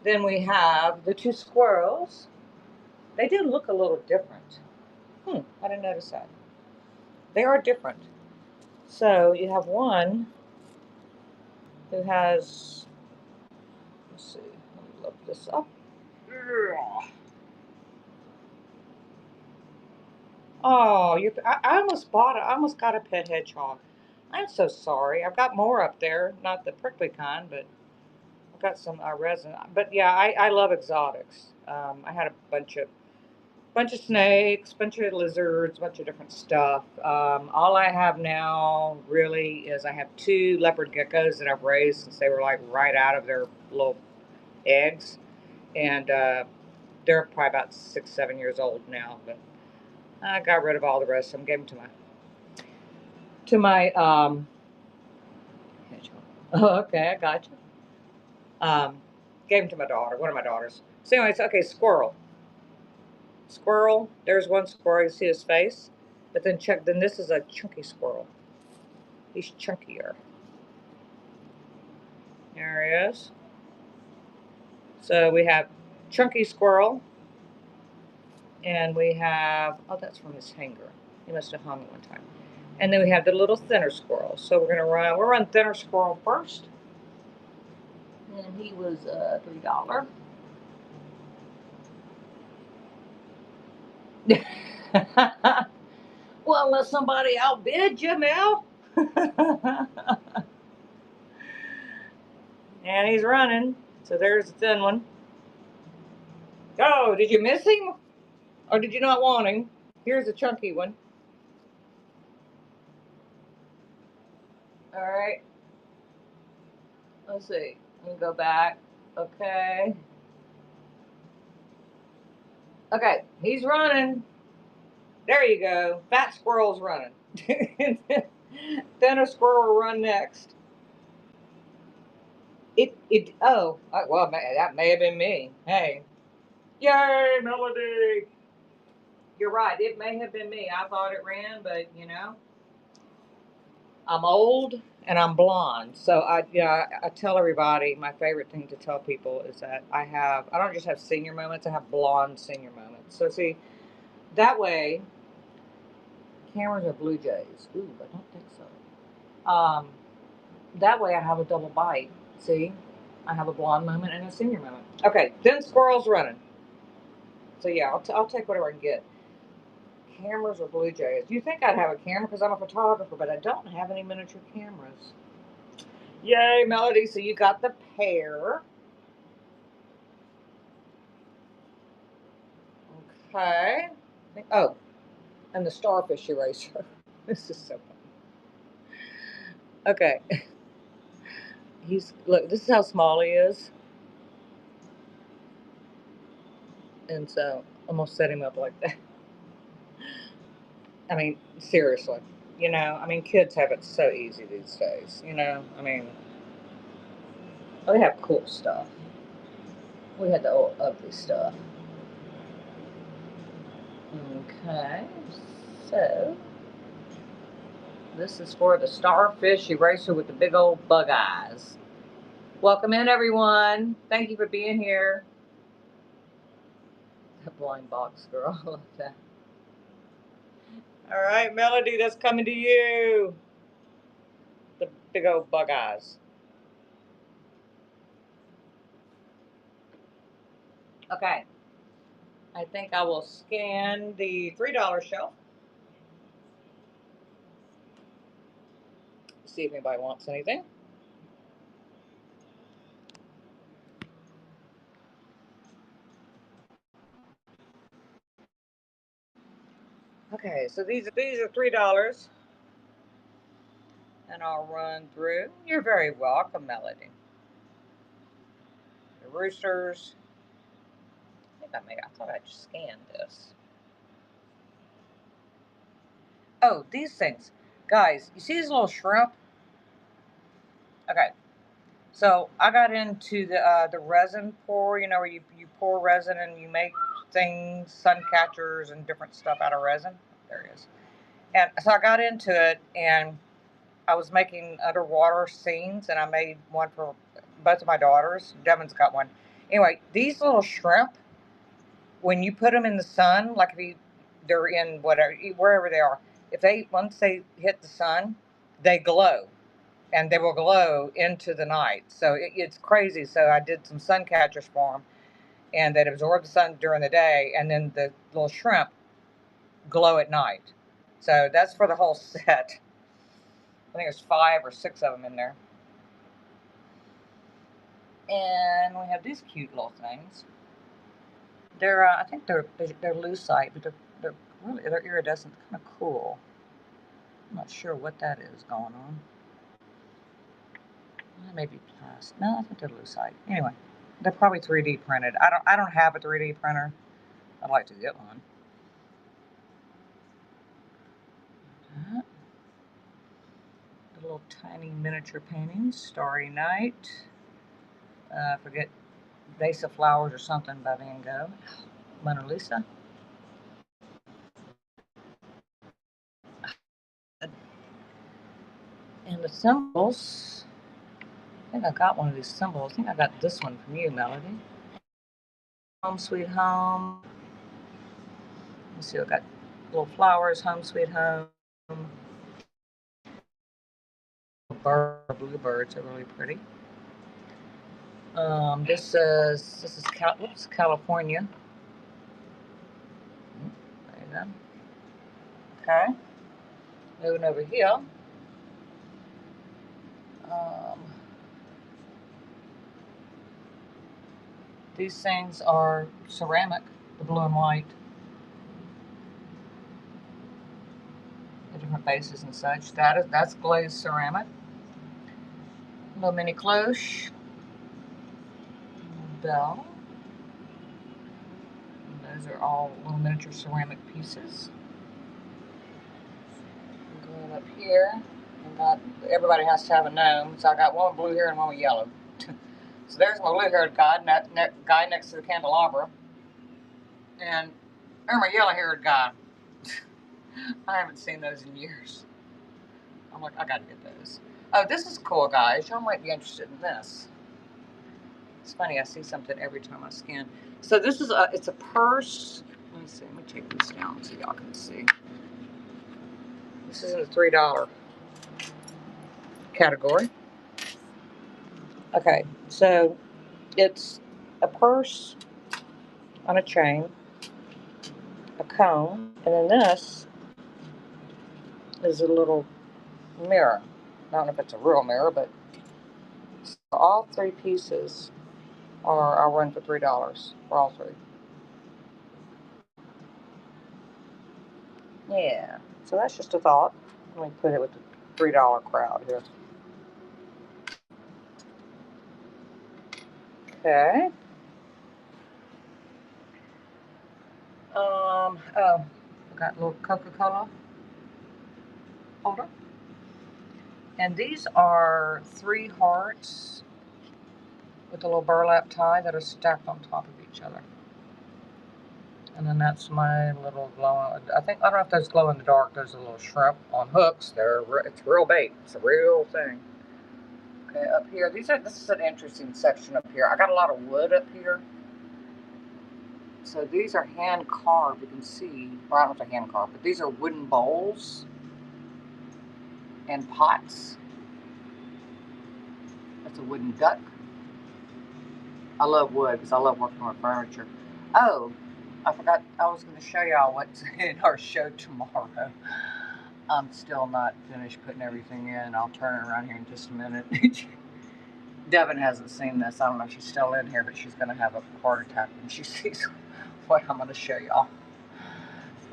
Then we have the 2 squirrels. They do look a little different. I didn't notice that. They are different. So you have one who has, let's see, let me look this up. Oh, I almost I almost got a pet hedgehog. I'm so sorry. I've got more up there, not the prickly kind, but I've got some resin. But yeah, I love exotics. I had a bunch of snakes, bunch of lizards, bunch of different stuff. All I have now really is I have 2 leopard geckos that I've raised since they were like right out of their little eggs, and they're probably about 6, 7 years old now. But I got rid of all the rest of them, gave them to my Oh, okay, I got you. Gave them to my daughter, one of my daughters. So anyways, okay, squirrel. Squirrel, there's one squirrel, you see his face. But then check, then this is a chunky squirrel. He's chunkier. There he is. So we have chunky squirrel, and we have, oh, that's from his hanger. He must have hung it one time. And then we have the little thinner squirrel. So we'll run thinner squirrel first. And he was $3. Well, unless somebody outbid you, Mel. And he's running. So there's the thin one. Oh, did you miss him? Or did you not want him? Here's a chunky one. All right. Let's see. Let me go back. Okay. Okay, he's running. There you go. Fat squirrel's running. Thinner squirrel will run next. Well, that may have been me. Hey. Yay, Melody. You're right. It may have been me. I thought it ran, but I'm old and I'm blonde. So I tell everybody my favorite thing to tell people is that I don't just have senior moments, I have blonde senior moments. So see, that way, cameras are blue jays. Ooh, I don't think so. That way I have a double bite. See, I have a blonde moment and a senior moment. Okay, then squirrel's running. So yeah, I'll take whatever I can get. Cameras or blue jays? You think I'd have a camera because I'm a photographer, but I don't have any miniature cameras. Yay, Melody. So you got the pair. Okay. Oh, and the starfish eraser. This is so funny. Okay. Look, this is how small he is. And so I'm gonna set him up like that. I mean, seriously. I mean, kids have it so easy these days. I mean, we have cool stuff. We had the old ugly stuff. Okay, so this is for the starfish eraser with the big old bug eyes. Welcome in, everyone. Thank you for being here. The blind box girl. I love that. All right, Melody, that's coming to you. The big old bug eyes. Okay, I think I will scan the $3 shelf. See if anybody wants anything. Okay, so these are $3, and I'll run through. You're very welcome, Melody. The roosters. I thought I just scanned this. Oh, these things, guys. You see these little shrimp? Okay, so I got into the resin pour. Where you pour resin and you make things, sun catchers and different stuff out of resin. There it is. And so I got into it, and I was making underwater scenes, and I made one for both of my daughters. Devin's got one. Anyway, these little shrimp, when you put them in the sun, like they're in whatever, wherever they are, once they hit the sun, they glow, and they will glow into the night. So it's crazy. So I did some sun catchers for them, and that absorb the sun during the day, and then the little shrimp glow at night. So that's for the whole set. I think there's 5 or 6 of them in there. And we have these cute little things. I think they're lucite, but they're really they're iridescent, kind of cool. I'm not sure what that is going on. That may be plastic. No, I think they're lucite. Anyway, they're probably 3D printed. I don't have a 3D printer. I'd like to get one. The little tiny miniature paintings. Starry Night. Forget Vase of Flowers or something by Van Gogh. Mona Lisa. And the symbols. I think I got one of these symbols. I think I got this one from you, Melody. Home Sweet Home. Let's see, I got little flowers, Home Sweet Home. Bluebirds are really pretty. This is California. There you go. Okay. Moving over here. These things are ceramic, the blue and white. The different bases and such. That's glazed ceramic. Little mini cloche. Bell. And those are all little miniature ceramic pieces. Going up here, everybody has to have a gnome, so I got one with blue hair and one with yellow. So there's my blue-haired guy next to the candelabra, and there's my yellow-haired guy. I haven't seen those in years. I'm like, I gotta get those. Oh, this is cool, guys. Y'all might be interested in this. It's funny, I see something every time I scan. So this is it's a purse. Let me see. Let me take this down so y'all can see. This is in the $3 category. Okay, so it's a purse on a chain, a comb, and then this is a little mirror. I don't know if it's a real mirror, but all 3 pieces I'll run for $3 for all 3. Yeah, so that's just a thought. Let me put it with the $3 crowd here. Okay. Oh, we got a little Coca-Cola holder. And these are 3 hearts with a little burlap tie that are stacked on top of each other. And then that's my little glow. I don't know if those glow in the dark. Those are little shrimp on hooks. It's real bait. It's a real thing. Okay, up here, this is an interesting section up here. I got a lot of wood up here. So these are hand carved. You can see, well, I don't know if they're hand carved, but these are wooden bowls and pots. That's a wooden duck. I love wood because I love working with furniture. Oh, I forgot, I was going to show y'all what's in our show tomorrow. I'm still not finished putting everything in. I'll turn it around here in just a minute. Devin hasn't seen this. I don't know if she's still in here, but she's going to have a heart attack when she sees what I'm going to show y'all.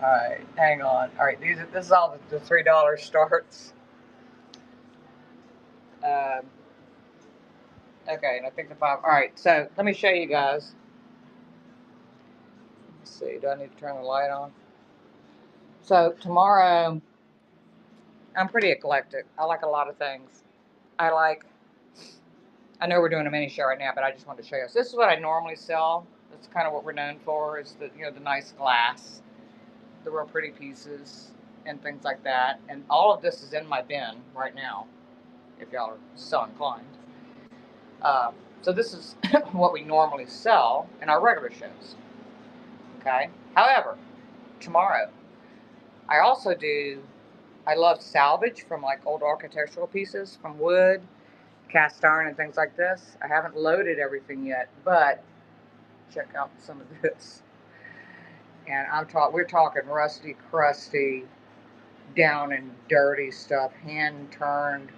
All right, hang on. All right, this is all the $3 starts. Okay, and I think the 5. All right, so let me show you guys. Let's see, do I need to turn the light on? So tomorrow, I'm pretty eclectic. I like a lot of things. I know we're doing a mini show right now, but I just wanted to show you. So this is what I normally sell. That's kind of what we're known for, is the nice glass, the real pretty pieces, and things like that. And all of this is in my bin right now, if y'all are so inclined. So this is what we normally sell in our regular shows. Okay. However, tomorrow, I love salvage from like old architectural pieces from wood, cast iron, and things like this. I haven't loaded everything yet, but check out some of this. And we're talking rusty, crusty, down and dirty stuff, hand turned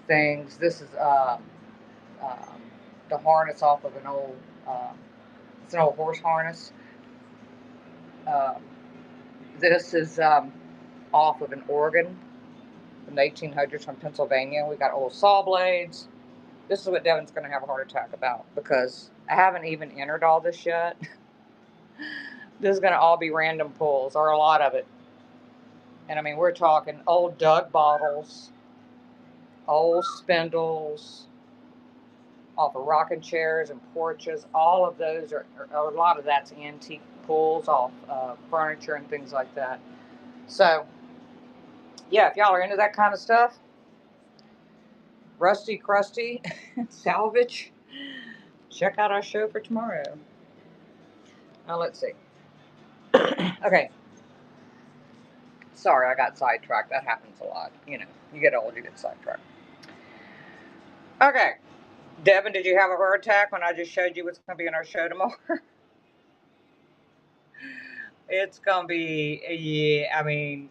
things. This is um, the harness off of it's an old horse harness. Um, this is off of an organ from the 1800s from Pennsylvania. We got old saw blades. This is what Devin's going to have a heart attack about because I haven't even entered all this yet. This is going to all be random pulls, or a lot of it. And I mean, we're talking old Doug bottles, old spindles, off of rocking chairs and porches. All of those a lot of that's antique pulls off furniture and things like that. So, yeah, if y'all are into that kind of stuff, rusty, crusty, salvage, check out our show for tomorrow. Now, let's see. Okay. Sorry, I got sidetracked. That happens a lot. You get old, you get sidetracked. Okay. Devin, did you have a heart attack when I just showed you what's going to be in our show tomorrow? It's going to be, yeah, I mean,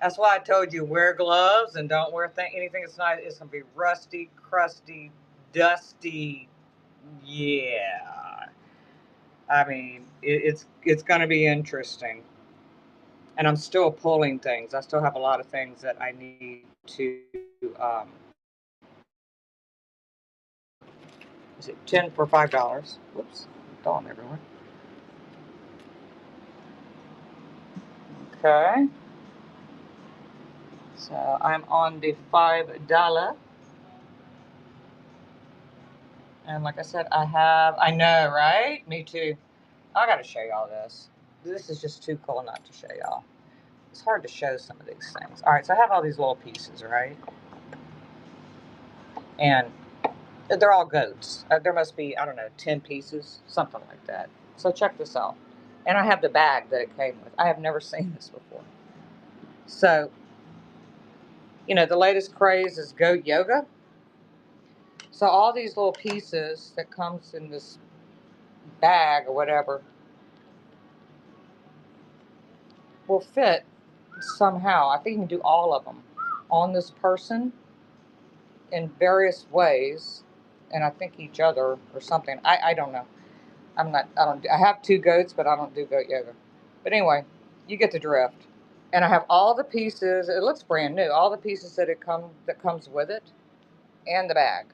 that's why I told you wear gloves and don't wear anything that's not, it's going to be rusty, crusty, dusty. Yeah. I mean, it's going to be interesting. And I'm still pulling things. I still have a lot of things that I need to, um, is it 10 for $5? Whoops, it's gone everywhere. Okay. So I'm on the $5. And like I said, I know, right? Me too. I got to show y'all this. This is just too cool not to show y'all. It's hard to show some of these things. All right, so I have all these little pieces, right? And they're all goats. There must be, I don't know, 10 pieces, something like that. So check this out. And I have the bag that it came with. I have never seen this before. So, the latest craze is goat yoga. So all these little pieces that comes in this bag or whatever will fit somehow. I think you can do all of them on this person in various ways, and I think each other or something. I don't know. I have 2 goats, but I don't do goat yoga. But anyway, You get the drift. And I have all the pieces. It looks brand new. All the pieces that comes with it, and the bag.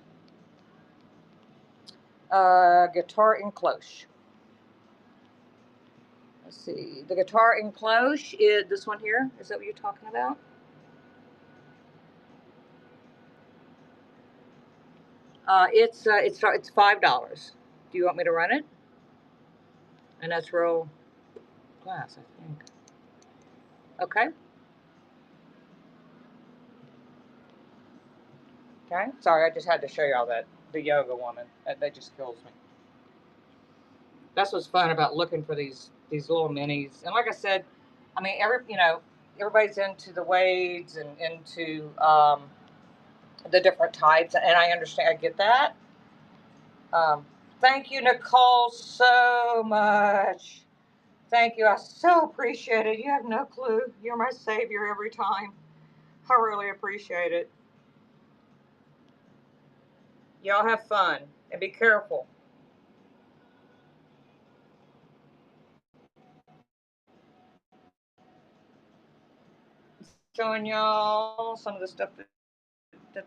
Guitar in cloche. Let's see. The guitar in cloche is this one here. Is that what you're talking about? It's $5. Do you want me to run it? And that's real glass, I think. Okay. Okay. Sorry, I just had to show y'all that the yoga woman. That just kills me. That's what's fun about looking for these little minis. And like I said, I mean everybody's into the wades and into the different types, and I understand. I get that. Um, Thank you, Nicole, so much. Thank you. I so appreciate it. You have no clue. You're my savior every time. I really appreciate it. Y'all have fun and be careful. Showing y'all some of the stuff that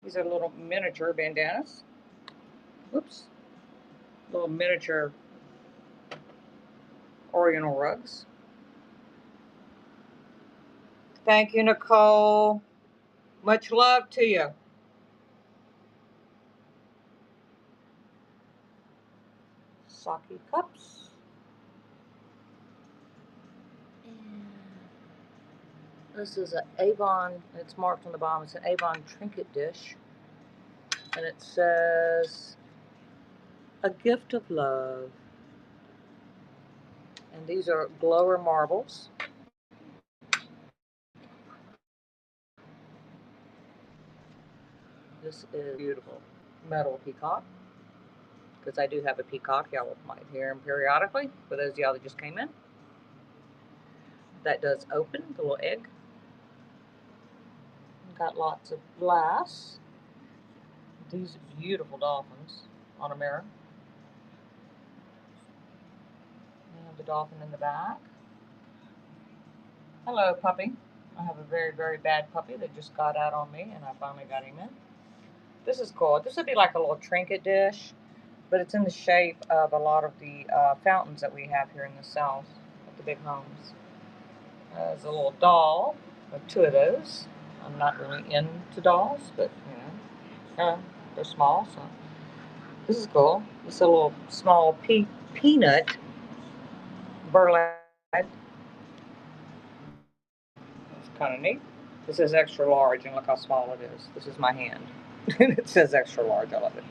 these are little miniature bandanas. Whoops. Little miniature oriental rugs. Thank you, Nicole. Much love to you. Sake cups. This is an Avon, it's marked on the bottom, it's an Avon trinket dish. And it says, a gift of love. And these are glower marbles. This is beautiful. Metal peacock, because I do have a peacock. Y'all might hear him periodically, for those of y'all that just came in. That does open, the little egg. Got lots of glass. These beautiful dolphins on a mirror. We have the dolphin in the back. Hello, puppy. I have a very, very bad puppy that just got out on me, and I finally got him in. This is cool. This would be like a little trinket dish, but it's in the shape of a lot of the fountains that we have here in the South at the big homes. There's a little doll. I have two of those. I'm not really into dolls, but they're small, so this is cool. It's a little small peanut burlap. It's kind of neat. This says extra large, and look how small it is. This is my hand. It says extra large. I love it.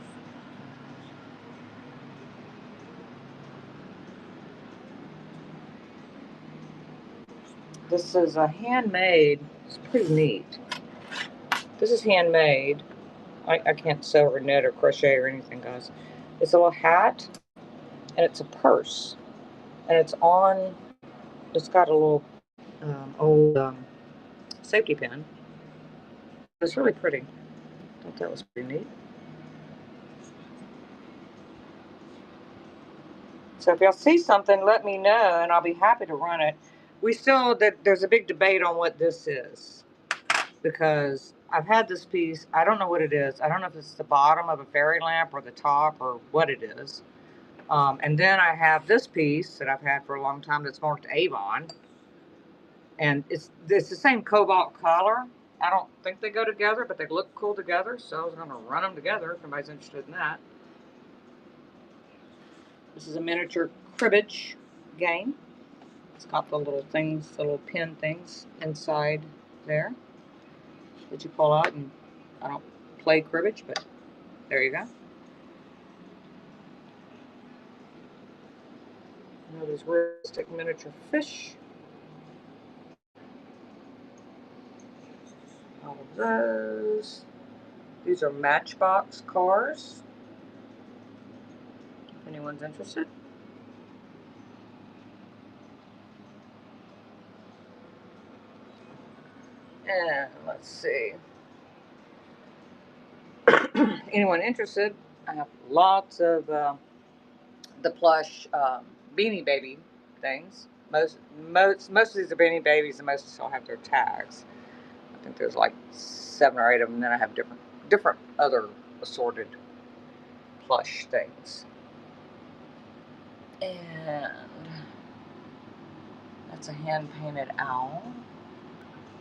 This is a handmade. It's pretty neat. This is handmade. I can't sew or knit or crochet or anything, guys. It's a little hat, and it's a purse, and it's on. It's got a little old safety pin. It's really pretty. I thought that was pretty neat. So if y'all see something, let me know, and I'll be happy to run it. There's a big debate on what this is, because I've had this piece. I don't know what it is. I don't know if it's the bottom of a fairy lamp or the top or what it is. And then I have this piece that I've had for a long time that's marked Avon, and it's the same cobalt color. I don't think they go together, but they look cool together. So I was going to run them together if anybody's interested in that. This is a miniature cribbage game. It's got the little things, the little pin things inside there that you pull out. And I don't play cribbage, but there you go. These realistic miniature fish. All of those. These are Matchbox cars, if anyone's interested. And let's see. Anyone interested? I have lots of the plush Beanie Baby things. Most of these are beanie babies, and most still have their tags. I think there's like 7 or 8 of them. And then I have different other assorted plush things. And that's a hand painted owl.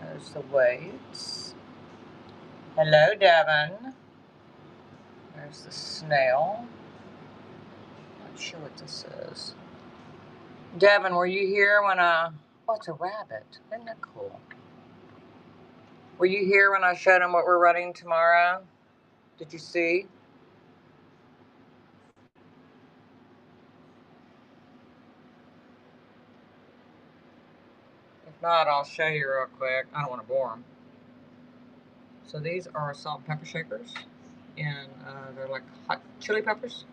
There's the weights. Hello, Devin. There's the snail. Not sure what this is. Devin, were you here when oh, it's a rabbit. Isn't that cool? Were you here when I showed him what we're running tomorrow? Did you see? If not, I'll show you real quick. I don't want to bore him. So these are salt and pepper shakers, and they're like hot chili peppers,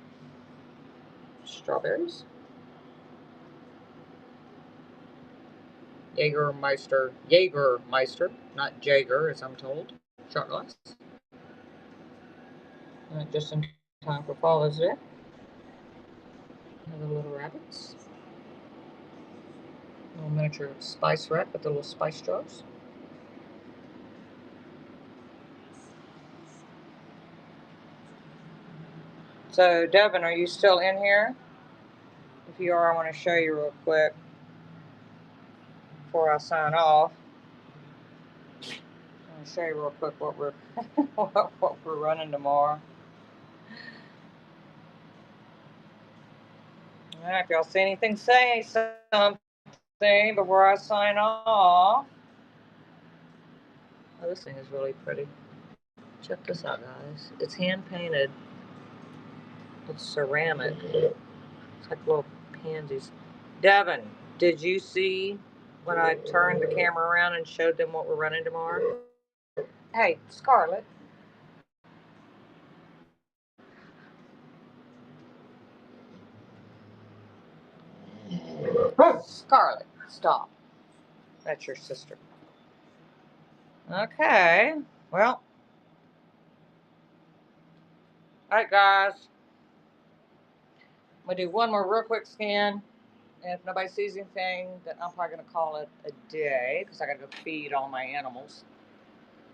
strawberries, Jägermeister, not Jaeger as I'm told, shot glass. And just in time for fall, is it? The little rabbits. Little miniature spice rack with the little spice jars. So, Devin, are you still in here? If you are, I want to show you real quick before I sign off. I'm going to show you real quick what we're what we're running tomorrow. All right, if y'all see anything, say something before I sign off. Oh, this thing is really pretty. Check this out, guys. It's hand painted. It's ceramic. It's like little pansies. Devin, did you see when I turned the camera around and showed them what we're running tomorrow? Hey, Scarlett. Scarlett, stop. That's your sister. Okay. Well, all right, guys. I'm going to do one more real quick scan. And if nobody sees anything, then I'm probably going to call it a day because I got to go feed all my animals.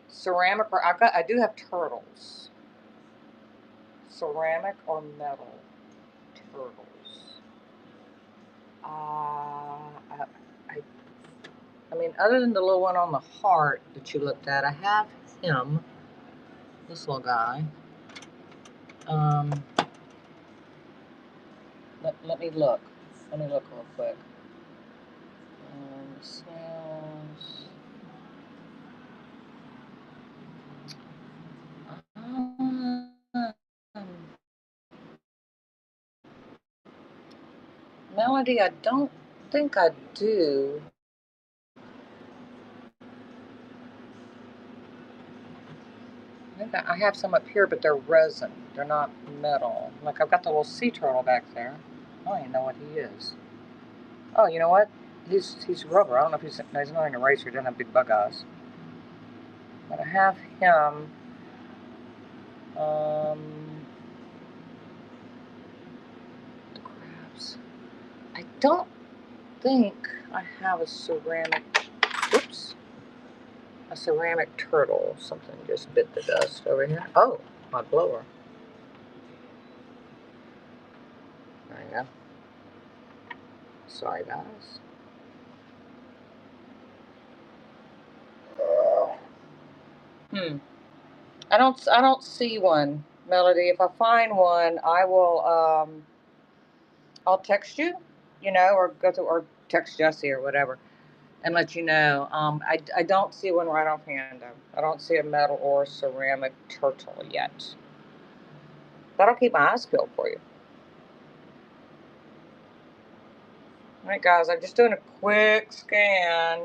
Ceramic, or I do have turtles. Ceramic or metal turtles. I mean, other than the little one on the heart that you looked at, I have him. This little guy. Let me look. Let me look real quick. Snails. Melody, I don't think I do. I think I have some up here, but they're resin. They're not metal. Like I've got the little sea turtle back there. I don't even know what he is. Oh, you know what? He's rubber. I don't know if he's not an eraser. He doesn't have big bug eyes. But I have him. The crabs. I don't think I have a ceramic. Oops. A ceramic turtle. Something just bit the dust over here. Oh, my blower. There you go. Sorry, guys. I don't see one, Melody. If I find one, I will I'll text you, or go to or text Jesse or whatever and let you know. I don't see one right offhand though. I don't see a metal or ceramic turtle yet. But I'll keep my eyes peeled for you. All right, guys, I'm just doing a quick scan.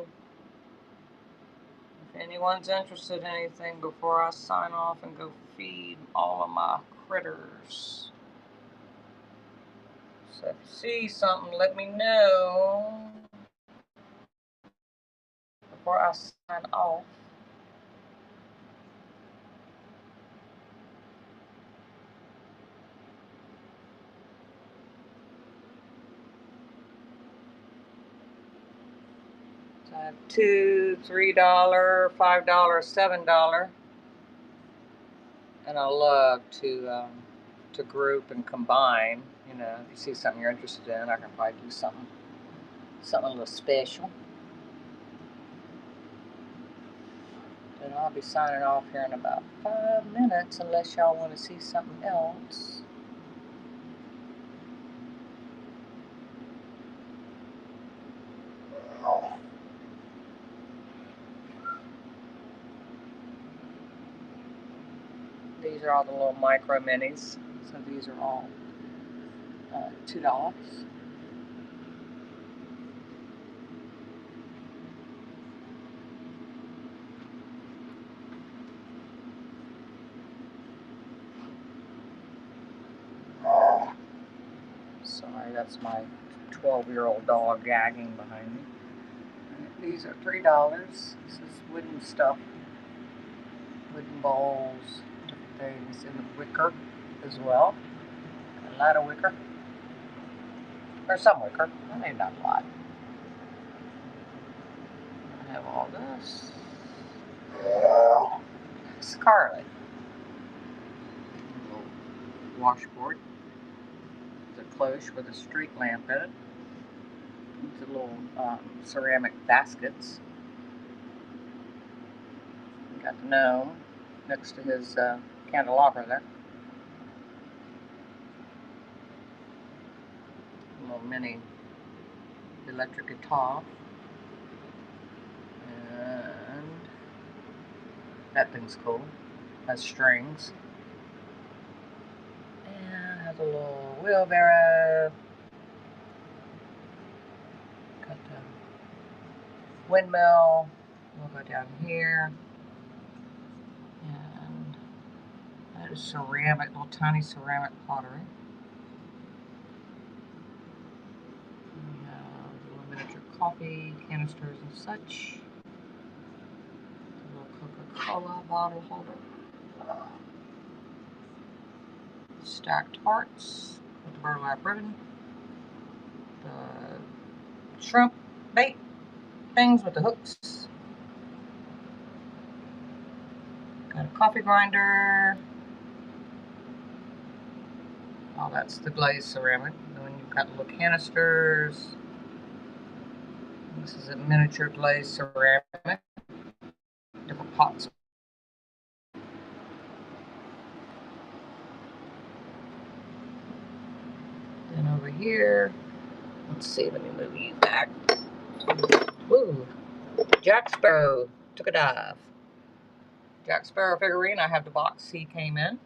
If anyone's interested in anything before I sign off and go feed all of my critters. So if you see something, let me know before I sign off. I have $2, $3, $5, $7, and I love to group and combine. You know, if you see something you're interested in, I can probably do something a little special. And I'll be signing off here in about 5 minutes, unless y'all want to see something else. These are all the little micro minis. So these are all $2. Sorry, that's my 12-year-old dog gagging behind me. These are $3. This is wooden stuff, wooden bowls, different things in the wicker as well. A lot of wicker, or some wicker. I mean, not a lot. I have all this. Scarlet. Little washboard. There's a cloche with a street lamp in it. These little ceramic baskets. We got the gnome next to his candelabra there. A little mini electric guitar. And that thing's cool. Has strings. And has a little wheelbarrow. Got the windmill. We'll go down here. And that is ceramic, little tiny ceramic pottery. We have little miniature coffee canisters and such. A little Coca-Cola bottle holder. Stacked hearts with the burlap ribbon. The shrimp bait things with the hooks. Got a coffee grinder. Oh, that's the glazed ceramic. And then you've got little canisters. This is a miniature glazed ceramic. Different pots. Then over here, let's see, let me move you back. Woo! Jack Sparrow took a dive. Jack Sparrow figurine. I have the box he came in.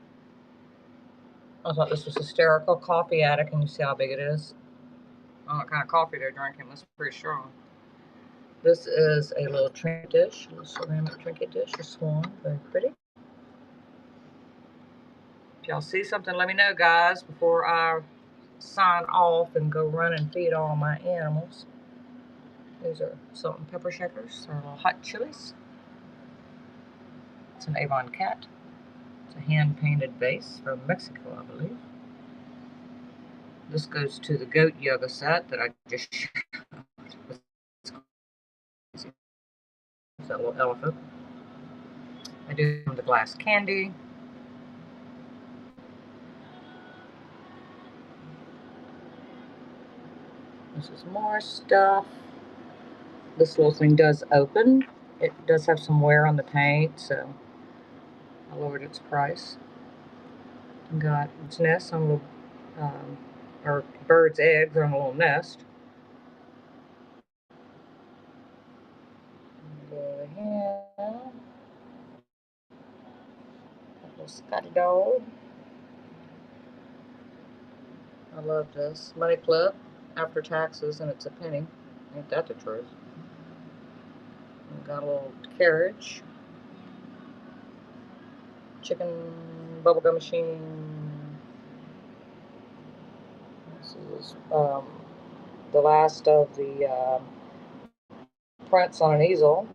I thought this was hysterical. Coffee addict. Can you see how big it is? I don't know what kind of coffee they're drinking. It must be pretty strong. This is a little trinket dish, a little ceramic trinket dish, a swan. Very pretty. If y'all see something, let me know, guys, before I sign off and go run and feed all my animals. These are salt and pepper shakers, or little hot chilies. It's an Avon cat. It's a hand-painted vase from Mexico, I believe. This goes to the goat yoga set that I just showed. It's that little elephant. I do the glass candy. This is more stuff. This little thing does open. It does have some wear on the paint, so I lowered its price. Got its nest on a little, or bird's eggs on a little nest. Go over here. Little Scotty dog. I love this. Money clip after taxes, and it's a penny. Ain't that the truth? And got a little carriage. Chicken bubblegum machine. This is the last of the prints on an easel.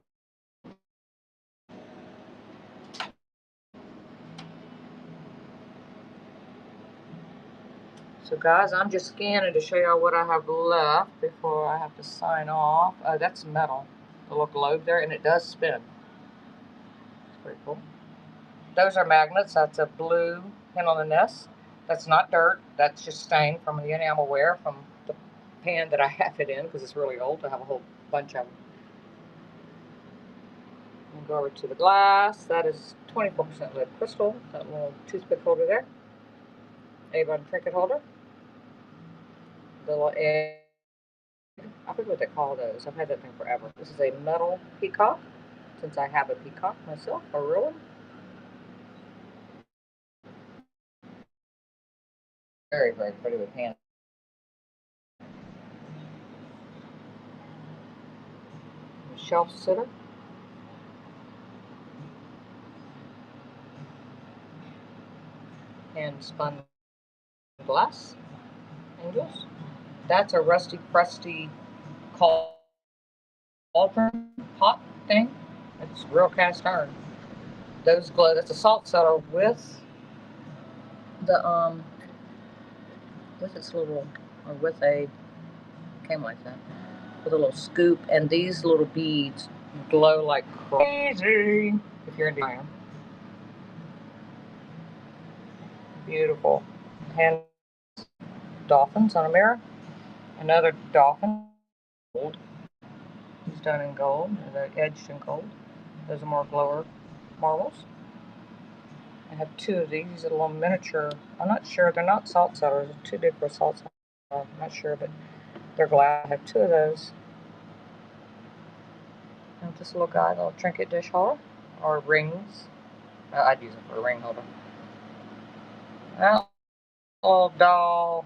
So guys, I'm just scanning to show y'all what I have left before I have to sign off. That's metal. little globe there, and it does spin. It's pretty cool. Those are magnets. That's a blue hen on the nest. That's not dirt. That's just stain from the enamelware from the pan that I have it in because it's really old. I have a whole bunch of them. And go over to the glass. That is 24% lead crystal. That little toothpick holder there. Avon trinket holder. The little egg. I forget what they call those. I've had that thing forever. This is a metal peacock, since I have a peacock myself, a real one. Very, very pretty with hands. Shelf sitter. And spun glass angels. That's a rusty, crusty cauldron pot thing. It's real cast iron. Those glow. That's a salt cellar with the with its little, or with a, came like that, with a little scoop, and these little beads glow like crazy if you're into iron. Beautiful. Hand dolphins on a mirror. Another dolphin. Gold. It's done in gold, and they're edged in gold. Those are more glower marbles. I have two of these. These are little miniature. I'm not sure. They're not salt cellars. They're too big for a salt cellar. I'm not sure, but they're glass. I have two of those. And this little guy, little trinket dish holder, or rings. I'd use it for a ring holder. That little doll.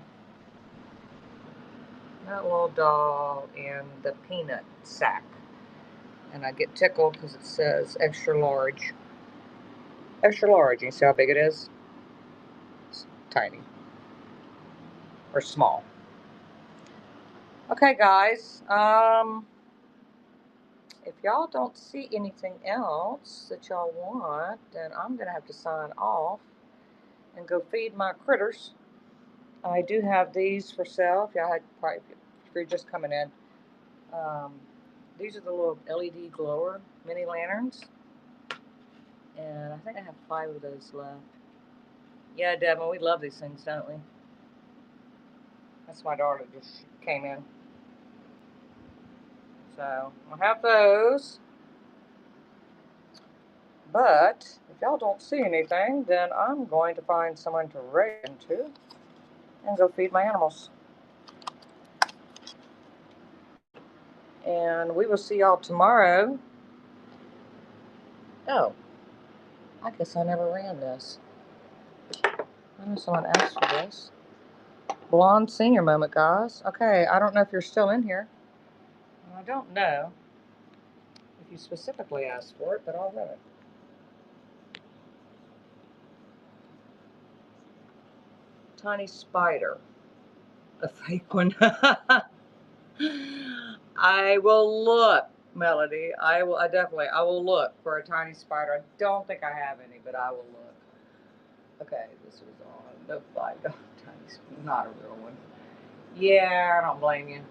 That little doll in the peanut sack. And I get tickled because it says extra large. Extra large. You see how big it is? It's tiny. Or small. Okay, guys. If y'all don't see anything else that y'all want, then I'm going to have to sign off and go feed my critters. I do have these for sale. If y'all had probably, if you're just coming in, these are the little LED glower mini lanterns, and I think I have 5 of those left. Yeah, Devin, we love these things, don't we? That's my daughter that just came in. So I have those. But if y'all don't see anything, then I'm going to find someone to raise into and go feed my animals. And we will see y'all tomorrow. Oh, I guess I never ran this. I know someone asked for this. Blonde senior moment, guys. Okay, I don't know if you're still in here. I don't know if you specifically asked for it, but I'll run it. Tiny spider. A fake one. I will look, Melody. I will look for a tiny spider. I don't think I have any, but I will look. Okay, this was on the $5 tiny spider. Not a real one. Yeah, I don't blame you.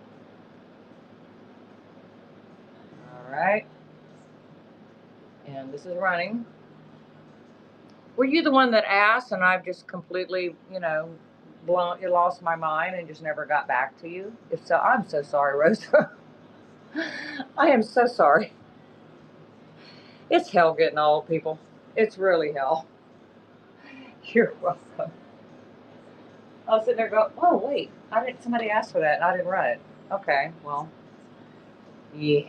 All right. And this is running. Were you the one that asked and I've just completely, you lost my mind and just never got back to you? If so, I'm so sorry, Rosa. I am so sorry. It's hell getting old, people. It's really hell. You're welcome. I was sitting there going, oh, wait, somebody asked for that and I didn't write it. Okay, well, yeah.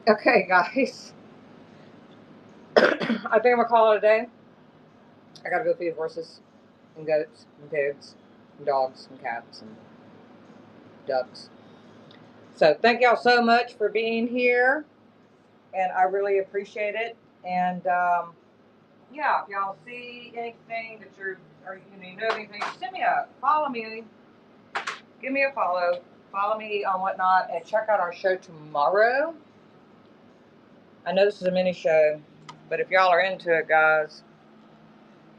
Okay, guys. I think I'm going to call it a day. I got to go feed horses and goats and pigs and dogs and cats and ducks. So thank y'all so much for being here, and I really appreciate it. And yeah, if y'all see anything that or you know anything, send me follow me, give me a follow me on whatnot, and check out our show tomorrow. I know this is a mini show, but if y'all are into it, guys,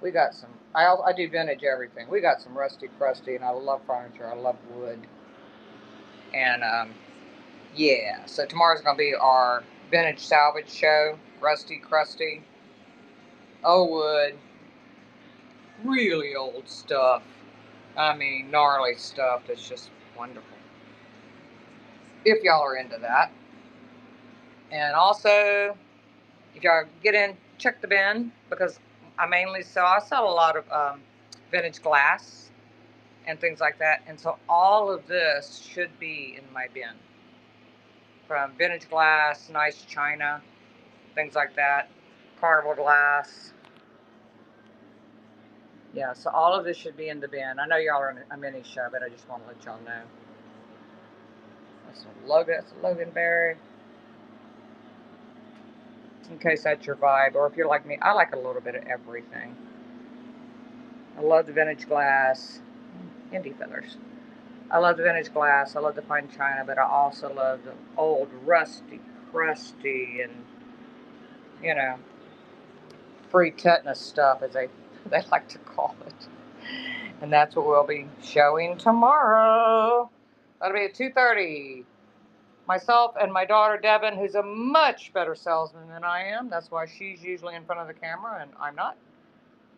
we got some. I do vintage everything. We got some rusty crusty, and I love furniture. I love wood, and Yeah, so tomorrow's going to be our vintage salvage show. Rusty, crusty, old wood, really old stuff. I mean, gnarly stuff that's just wonderful. If y'all are into that. And also, if y'all get in, check the bin because I sell a lot of vintage glass and things like that. And so all of this should be in my bin. From vintage glass, nice china, things like that, carnival glass. Yeah, so all of this should be in the bin. I know y'all are in a mini show, but I just want to let y'all know. That's a Loganberry. In case that's your vibe, or if you're like me, I like a little bit of everything. I love the vintage glass. Indie feathers. I love the vintage glass. I love the fine china, but I also love the old rusty, crusty, and you know, free tetanus stuff, as they like to call it. And that's what we'll be showing tomorrow. That'll be at 2:30. Myself and my daughter Devin, who's a much better salesman than I am. That's why she's usually in front of the camera and I'm not.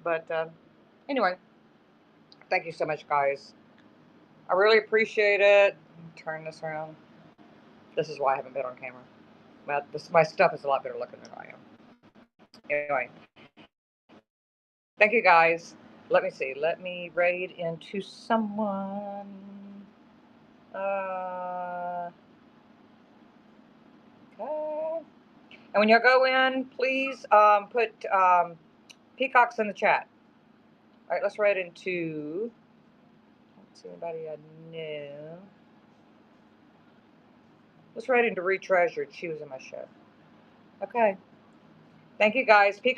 But anyway, thank you so much, guys. I really appreciate it. Turn this around. This is why I haven't been on camera. My stuff is a lot better looking than I am. Anyway, thank you, guys. Let me see. Let me raid into someone. Okay. And when you go in, please put peacocks in the chat. All right, let's raid into. Let's see anybody I know. Let's raid into Retreasured. She was in my show. Okay. Thank you, guys. Peacock.